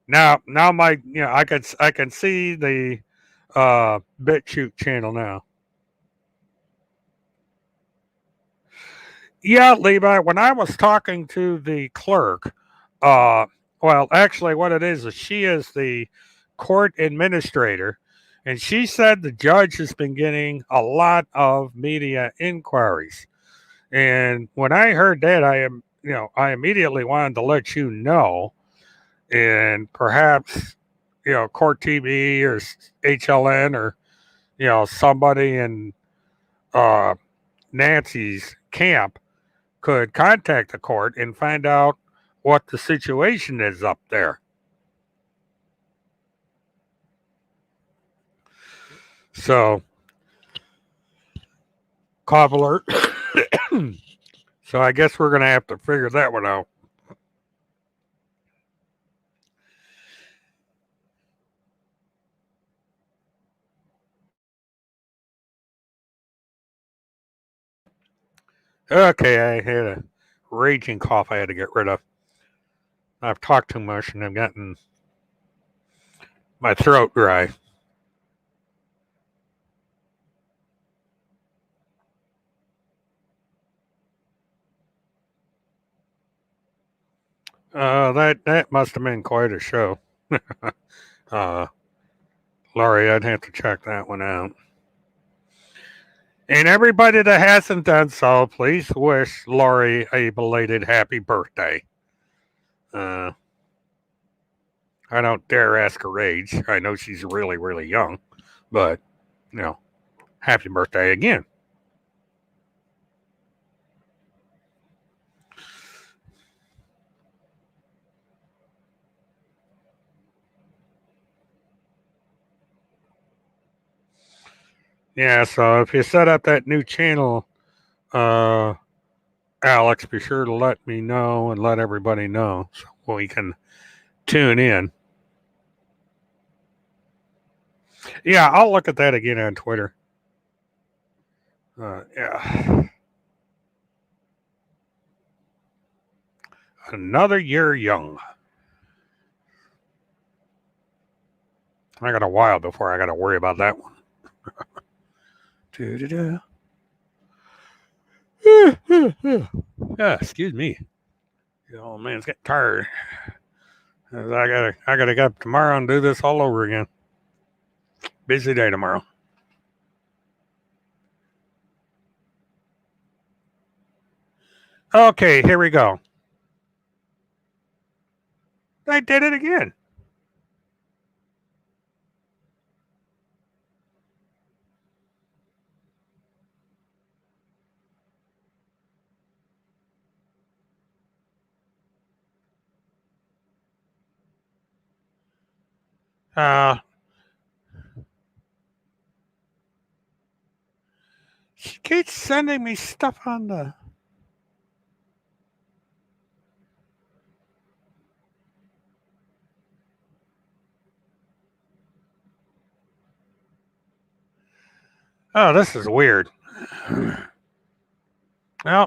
Now my I can see the BitChute channel now. Yeah, Levi, when I was talking to the clerk, well, actually what it is she is the court administrator, and she said the judge has been getting a lot of media inquiries. And when I heard that, I immediately wanted to let you know, and perhaps, Court TV or HLN or, somebody in Nancy's camp could contact the court and find out what the situation is up there. So, cobbler. So I guess we're going to have to figure that one out. Okay, I had a raging cough I had to get rid of. I've talked too much and I've gotten my throat dry. That must have been quite a show. Laurie, I'd have to check that one out. And everybody that hasn't done so, please wish Laurie a belated happy birthday. I don't dare ask her age. I know she's really, really young, but, happy birthday again. Yeah, so if you set up that new channel, Alex, be sure to let me know and let everybody know so we can tune in. Yeah, I'll look at that again on Twitter. Yeah. Another year young. I got a while before I got to worry about that one. Excuse me. The old man's getting tired. I gotta get up tomorrow and do this all over again. Busy day tomorrow. Okay, here we go. I did it again. She keeps sending me stuff on the. Oh, this is weird. Well,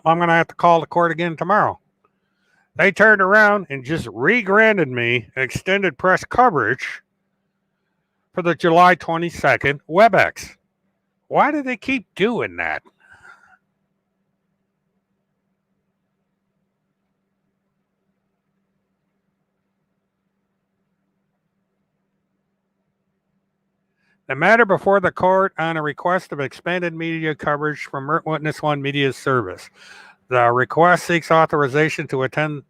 I'm going to have to call the court again tomorrow. They turned around and just re-granted me extended press coverage for the July 22nd WebEx. Why do they keep doing that? The matter before the court on a request of expanded media coverage from Witness One Media Service. The request seeks authorization to attend.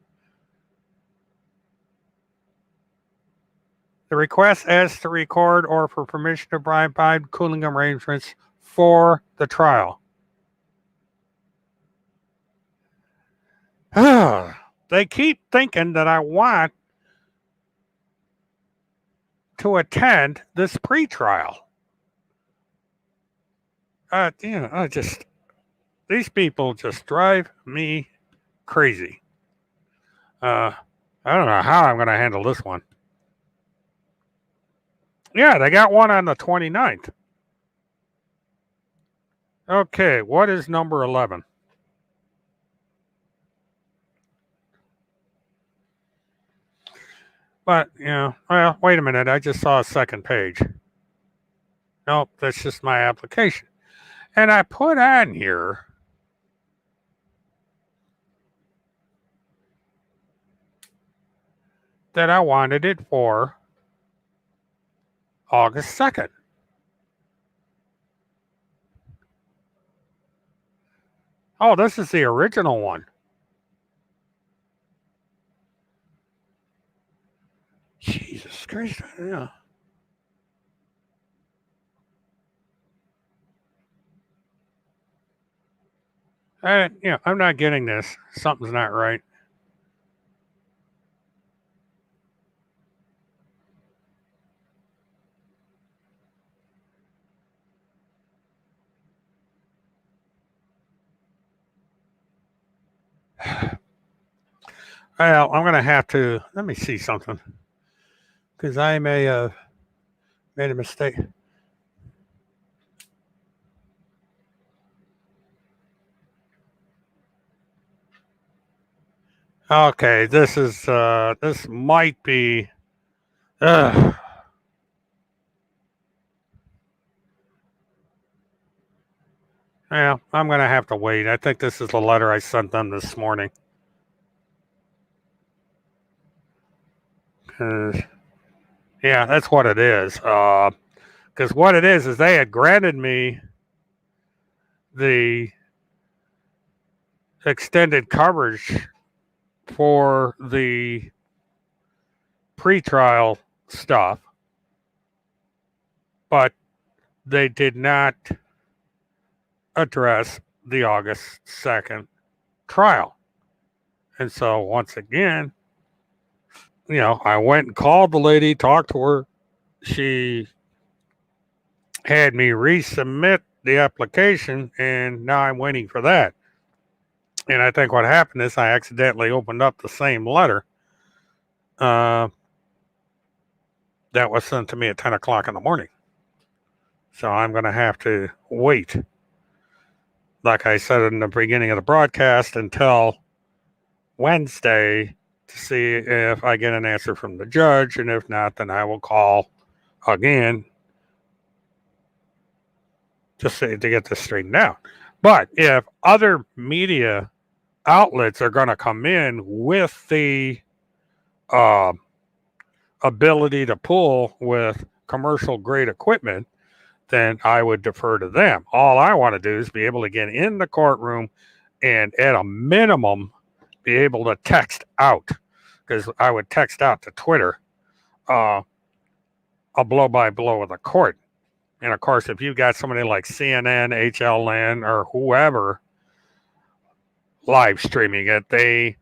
The request asks to record or for permission to provide cooling arrangements for the trial. They keep thinking that I want to attend this pretrial. These people just drive me crazy. I don't know how I'm going to handle this one. Yeah, they got one on the 29th. Okay, what is number 11? But, well, wait a minute. I just saw a second page. Nope, that's just my application. And I put on here that I wanted it for August 2nd. Oh, this is the original one. Jesus Christ, yeah. I'm not getting this. Something's not right. Well, I'm going to have to, let me see something. Because I may have made a mistake. Okay, this might be, well, I'm going to have to wait. I think this is the letter I sent them this morning. Yeah, that's what it is. Because what it is they had granted me the extended coverage for the pretrial stuff, but they did not address the August 2nd trial. And so once again, I went and called the lady, talked to her. She had me resubmit the application, and now I'm waiting for that. And I think what happened is I accidentally opened up the same letter that was sent to me at 10 o'clock in the morning. So I'm going to have to wait, like I said in the beginning of the broadcast, until Wednesday to see if I get an answer from the judge. And if not, then I will call again just to get this straightened out. But if other media outlets are going to come in with the uh, ability to pull with commercial grade equipment, then I would defer to them. All I want to do is be able to get in the courtroom and at a minimum be able to text out, because I would text out to Twitter a blow by blow of the court. And of course, if you've got somebody like CNN, HLN, or whoever live streaming it, they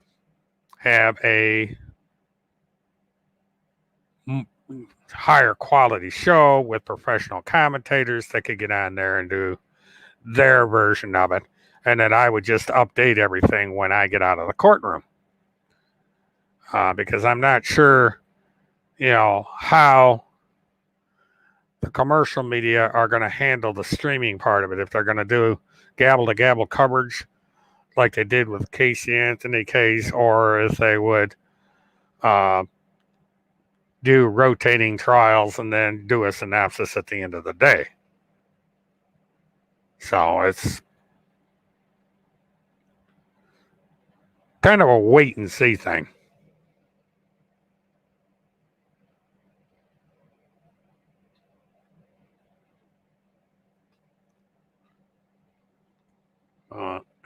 have a higher quality show with professional commentators that could get on there and do their version of it. And then I would just update everything when I get out of the courtroom. Because I'm not sure, how the commercial media are going to handle the streaming part of it. If they're going to do gavel to gavel coverage like they did with Casey Anthony case, or if they would do rotating trials and then do a synopsis at the end of the day. So it's kind of a wait and see thing.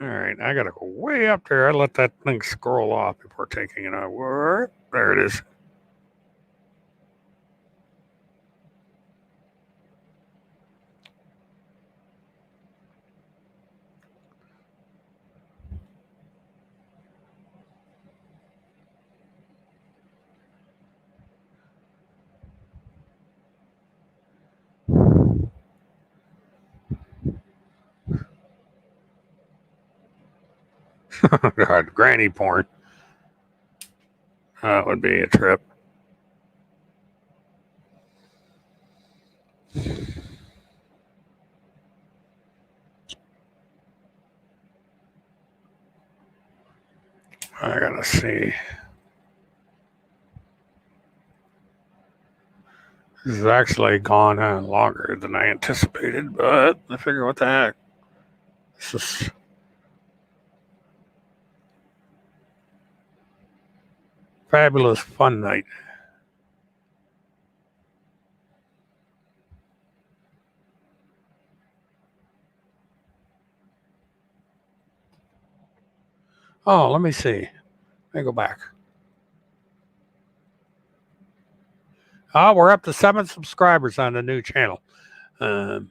All right, I gotta go way up there. I let that thing scroll off before taking it out. There it is. God, granny porn. That would be a trip. I gotta see. This has actually gone on longer than I anticipated, but I figure what the heck. This is fabulous fun night. Oh, let me see. Let me go back. Oh, we're up to 7 subscribers on the new channel. Thank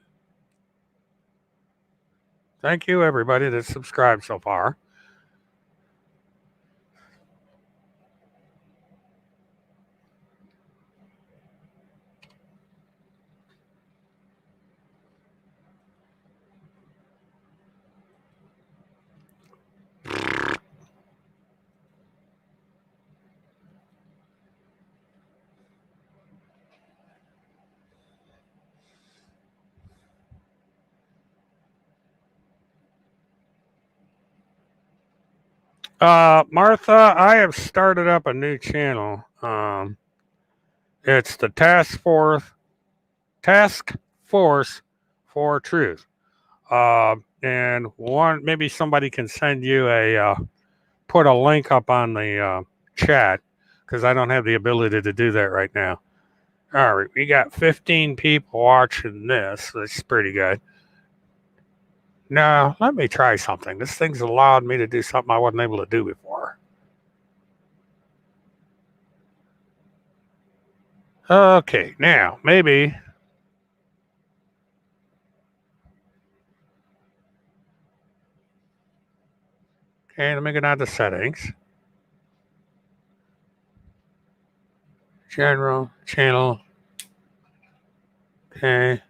you, everybody that's subscribed so far. Martha, I have started up a new channel. It's the Task Force for Truth. And maybe somebody can send you put a link up on the chat, because I don't have the ability to do that right now. All right, we got 15 people watching this. That's pretty good. Now, let me try something. This thing's allowed me to do something I wasn't able to do before. Okay, now, maybe. Okay, let me go down to settings. General, channel. Okay.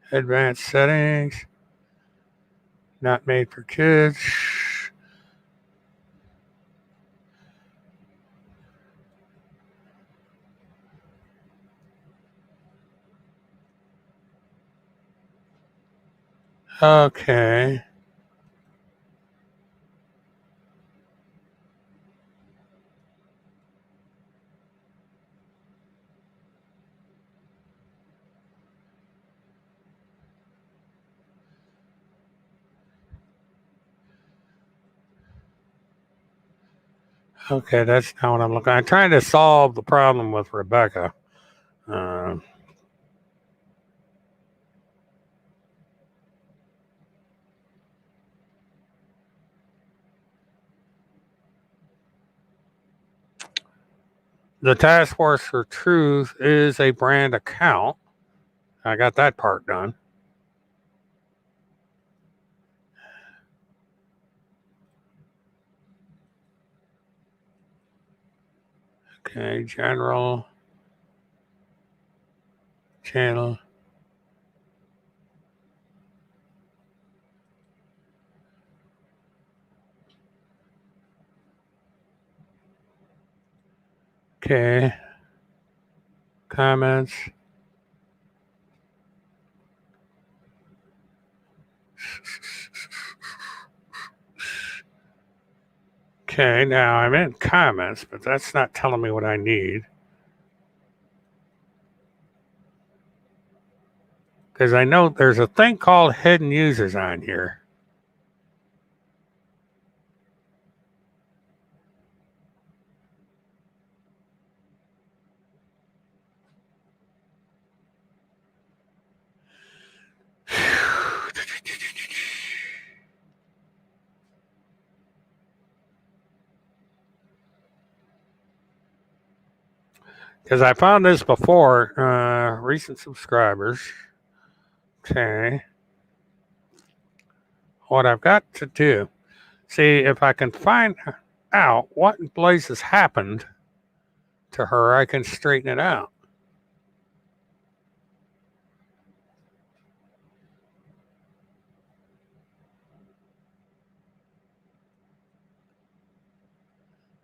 Advanced settings. Not made for kids. Okay. Okay, that's not what I'm looking. I'm trying to solve the problem with Rebecca. Uh, the Task Force for Truth is a brand account. I got that part done. Okay, general channel. Okay, comments. Okay, now I'm in comments, but that's not telling me what I need. Because I know there's a thing called hidden users on here. Because I found this before. Recent subscribers. Okay. What I've got to do, see if I can find out what in places happened to her, I can straighten it out.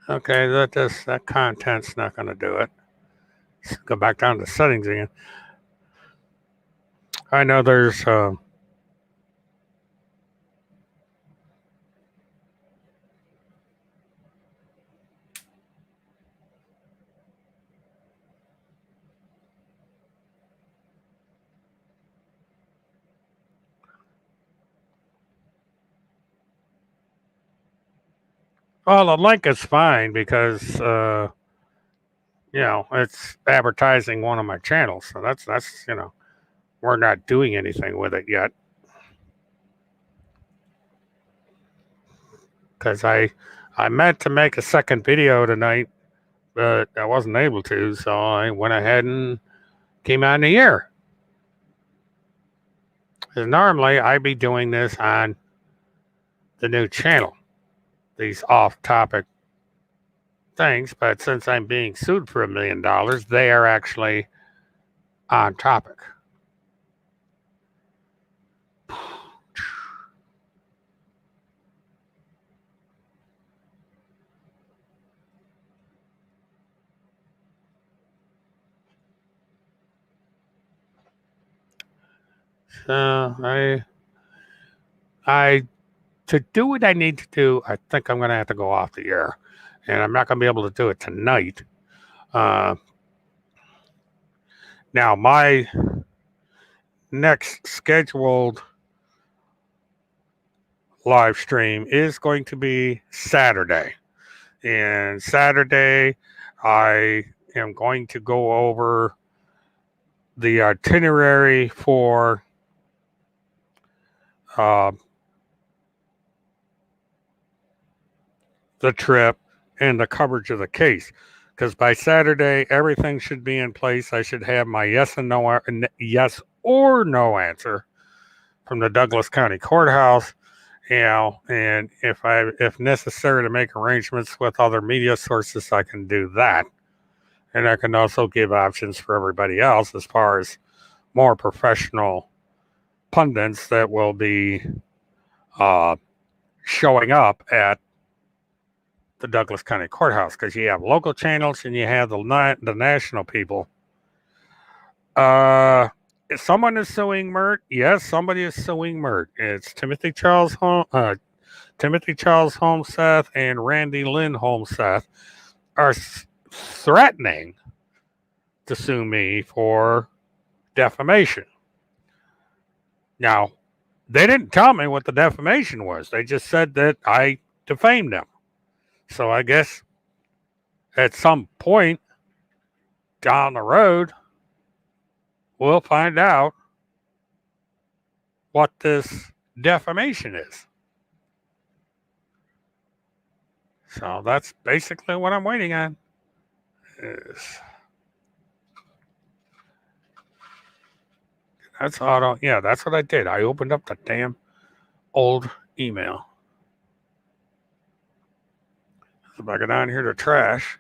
Okay, that content's not going to do it. Let's go back down to settings again. I know there's well, the link is fine because it's advertising one of my channels, so that's we're not doing anything with it yet because I meant to make a second video tonight, but I wasn't able to, so I went ahead and came on the air. Because normally I'd be doing this on the new channel, these off-topic things, but since I'm being sued for $1 million, they are actually on topic. So I to do what I need to do, I think I'm going to have to go off the air, and I'm not going to be able to do it tonight. Now my next scheduled live stream is going to be Saturday. And Saturday, I am going to go over the itinerary for the trip and the coverage of the case. Because by Saturday, everything should be in place. I should have my yes or no answer from the Douglas County Courthouse. And if necessary to make arrangements with other media sources, I can do that. And I can also give options for everybody else as far as more professional pundits that will be showing up at the Douglas County Courthouse, because you have local channels and you have the national people. If someone is suing Mert, yes, somebody is suing Mert. It's Timothy Charles Holmseth and Randy Lynn Holmseth are threatening to sue me for defamation. Now, they didn't tell me what the defamation was. They just said that I defamed them. So I guess at some point down the road, we'll find out what this defamation is. So that's basically what I'm waiting on. Is that's auto. Yeah, that's what I did. I opened up the damn old email. If I go down here to trash,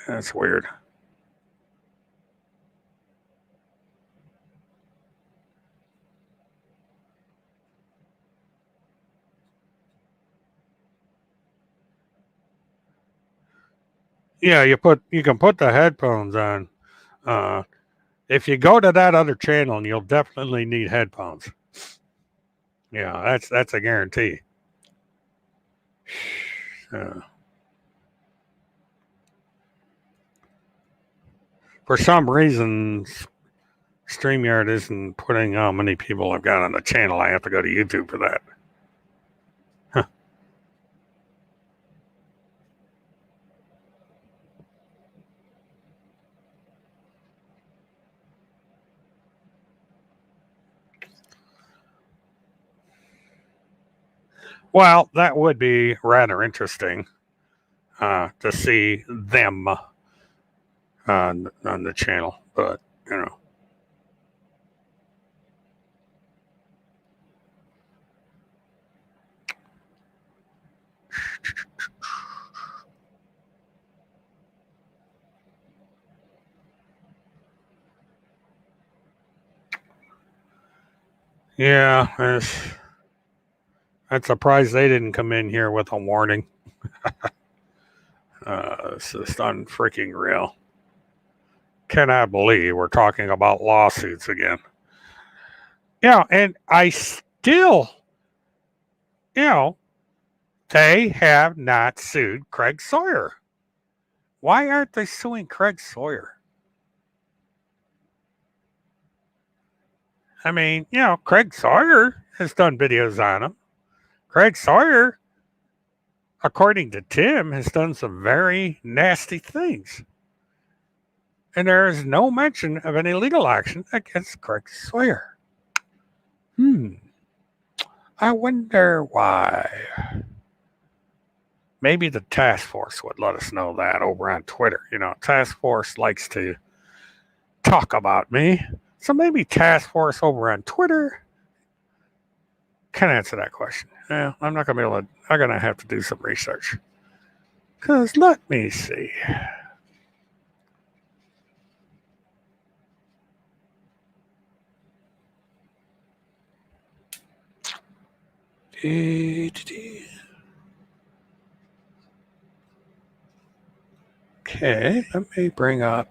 that's weird. Yeah, you can put the headphones on. Uh, if you go to that other channel, you'll definitely need headphones. Yeah, that's a guarantee. For some reason, StreamYard isn't putting how many people I've got on the channel. I have to go to YouTube for that. Huh. Well, that would be rather interesting to see them on the channel, but you know. Yeah, I'm surprised they didn't come in here with a warning. It's just unfreaking real. Cannot believe we're talking about lawsuits again. Yeah, and I still, you know, they have not sued Craig Sawyer. Why aren't they suing Craig Sawyer? I mean, Craig Sawyer has done videos on him. Craig Sawyer, according to Tim, has done some very nasty things. And there is no mention of any legal action against Craig Sawyer. I wonder why. Maybe the task force would let us know that over on Twitter. Task force likes to talk about me. So maybe task force over on Twitter can answer that question. Yeah, I'm not going to be able to. I'm going to have to do some research. Because let me see. Okay, let me bring up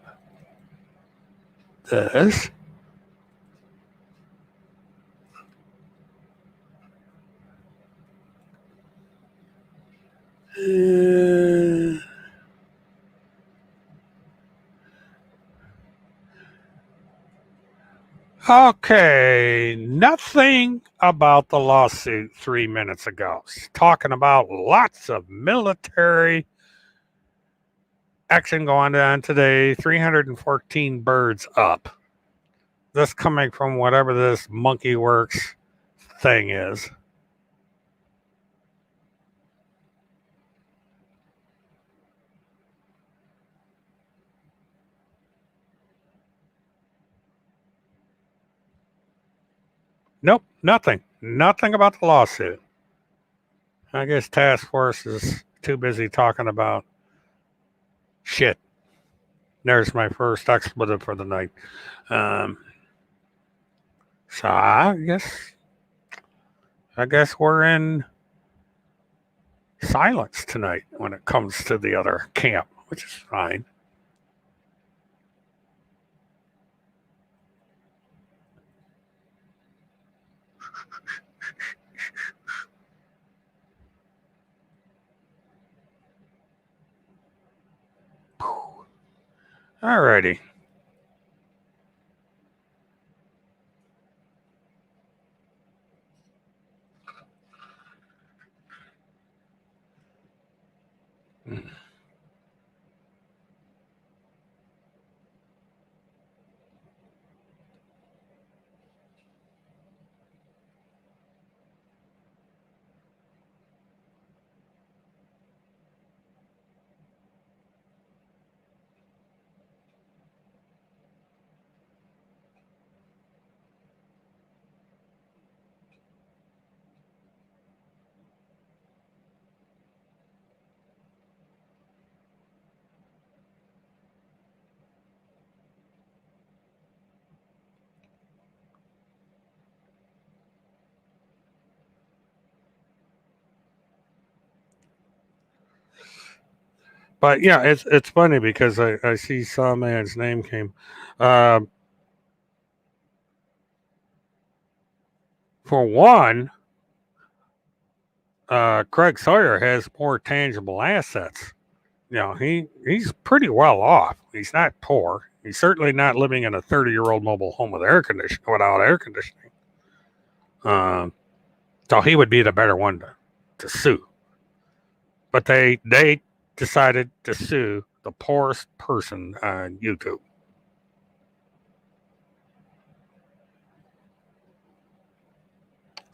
this. Okay, nothing about the lawsuit 3 minutes ago. Talking about lots of military action going on today. 314 birds up. This coming from whatever this Monkey Works thing is. Nope, nothing. Nothing about the lawsuit. I guess task force is too busy talking about shit. There's my first expletive for the night. So I guess we're in silence tonight when it comes to the other camp, which is fine. Alrighty. But yeah, it's funny because I see Sawman's name came. Um, for one, Craig Sawyer has more tangible assets. He's pretty well off. He's not poor. He's certainly not living in a 30-year-old mobile home with air conditioning without air conditioning. So he would be the better one to sue. But they decided to sue the poorest person on YouTube.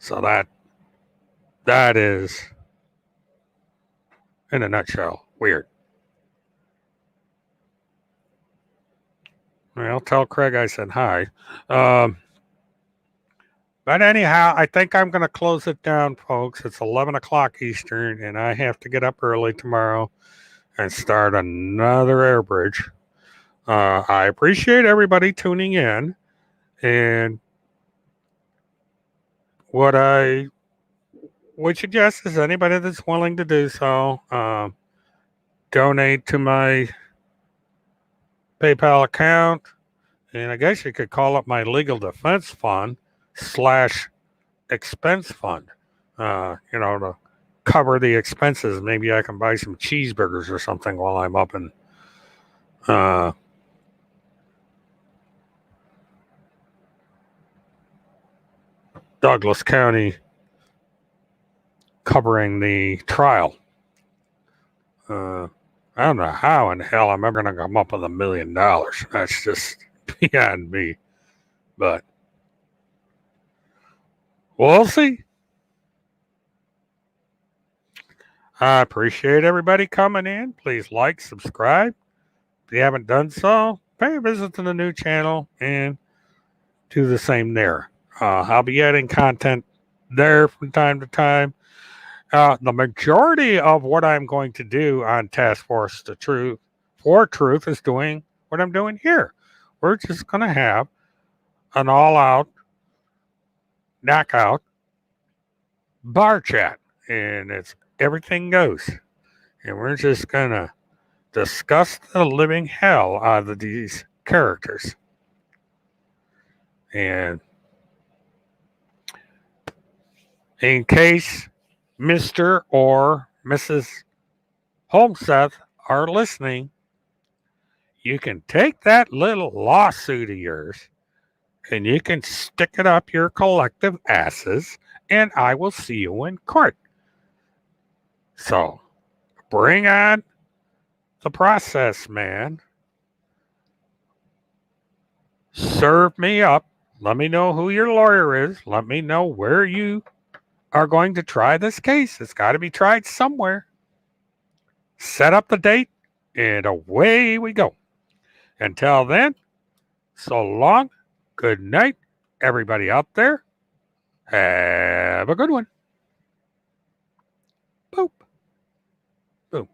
So that is, in a nutshell, weird. Well, tell Craig I said hi. But anyhow, I think I'm going to close it down, folks. It's 11 o'clock Eastern, and I have to get up early tomorrow and start another air bridge. I appreciate everybody tuning in, and what I would suggest is anybody that's willing to do so, donate to my PayPal account, and I guess you could call it my legal defense fund / expense fund. To cover the expenses. Maybe I can buy some cheeseburgers or something while I'm up in Douglas County covering the trial. I don't know how in hell I'm ever going to come up with $1 million. That's just beyond me. But we'll see. I appreciate everybody coming in. Please like, subscribe. If you haven't done so, pay a visit to the new channel and do the same there. I'll be adding content there from time to time. The majority of what I'm going to do on Task Force for Truth is doing what I'm doing here. We're just going to have an all-out, knockout bar chat, and it's everything goes. And we're just going to discuss the living hell out of these characters. And in case Mr. or Mrs. Holmseth are listening, you can take that little lawsuit of yours and you can stick it up your collective asses, and I will see you in court. So bring on the process, man. Serve me up. Let me know who your lawyer is. Let me know where you are going to try this case. It's got to be tried somewhere. Set up the date, and away we go. Until then, so long. Good night, everybody out there. Have a good one. Boop. Boom.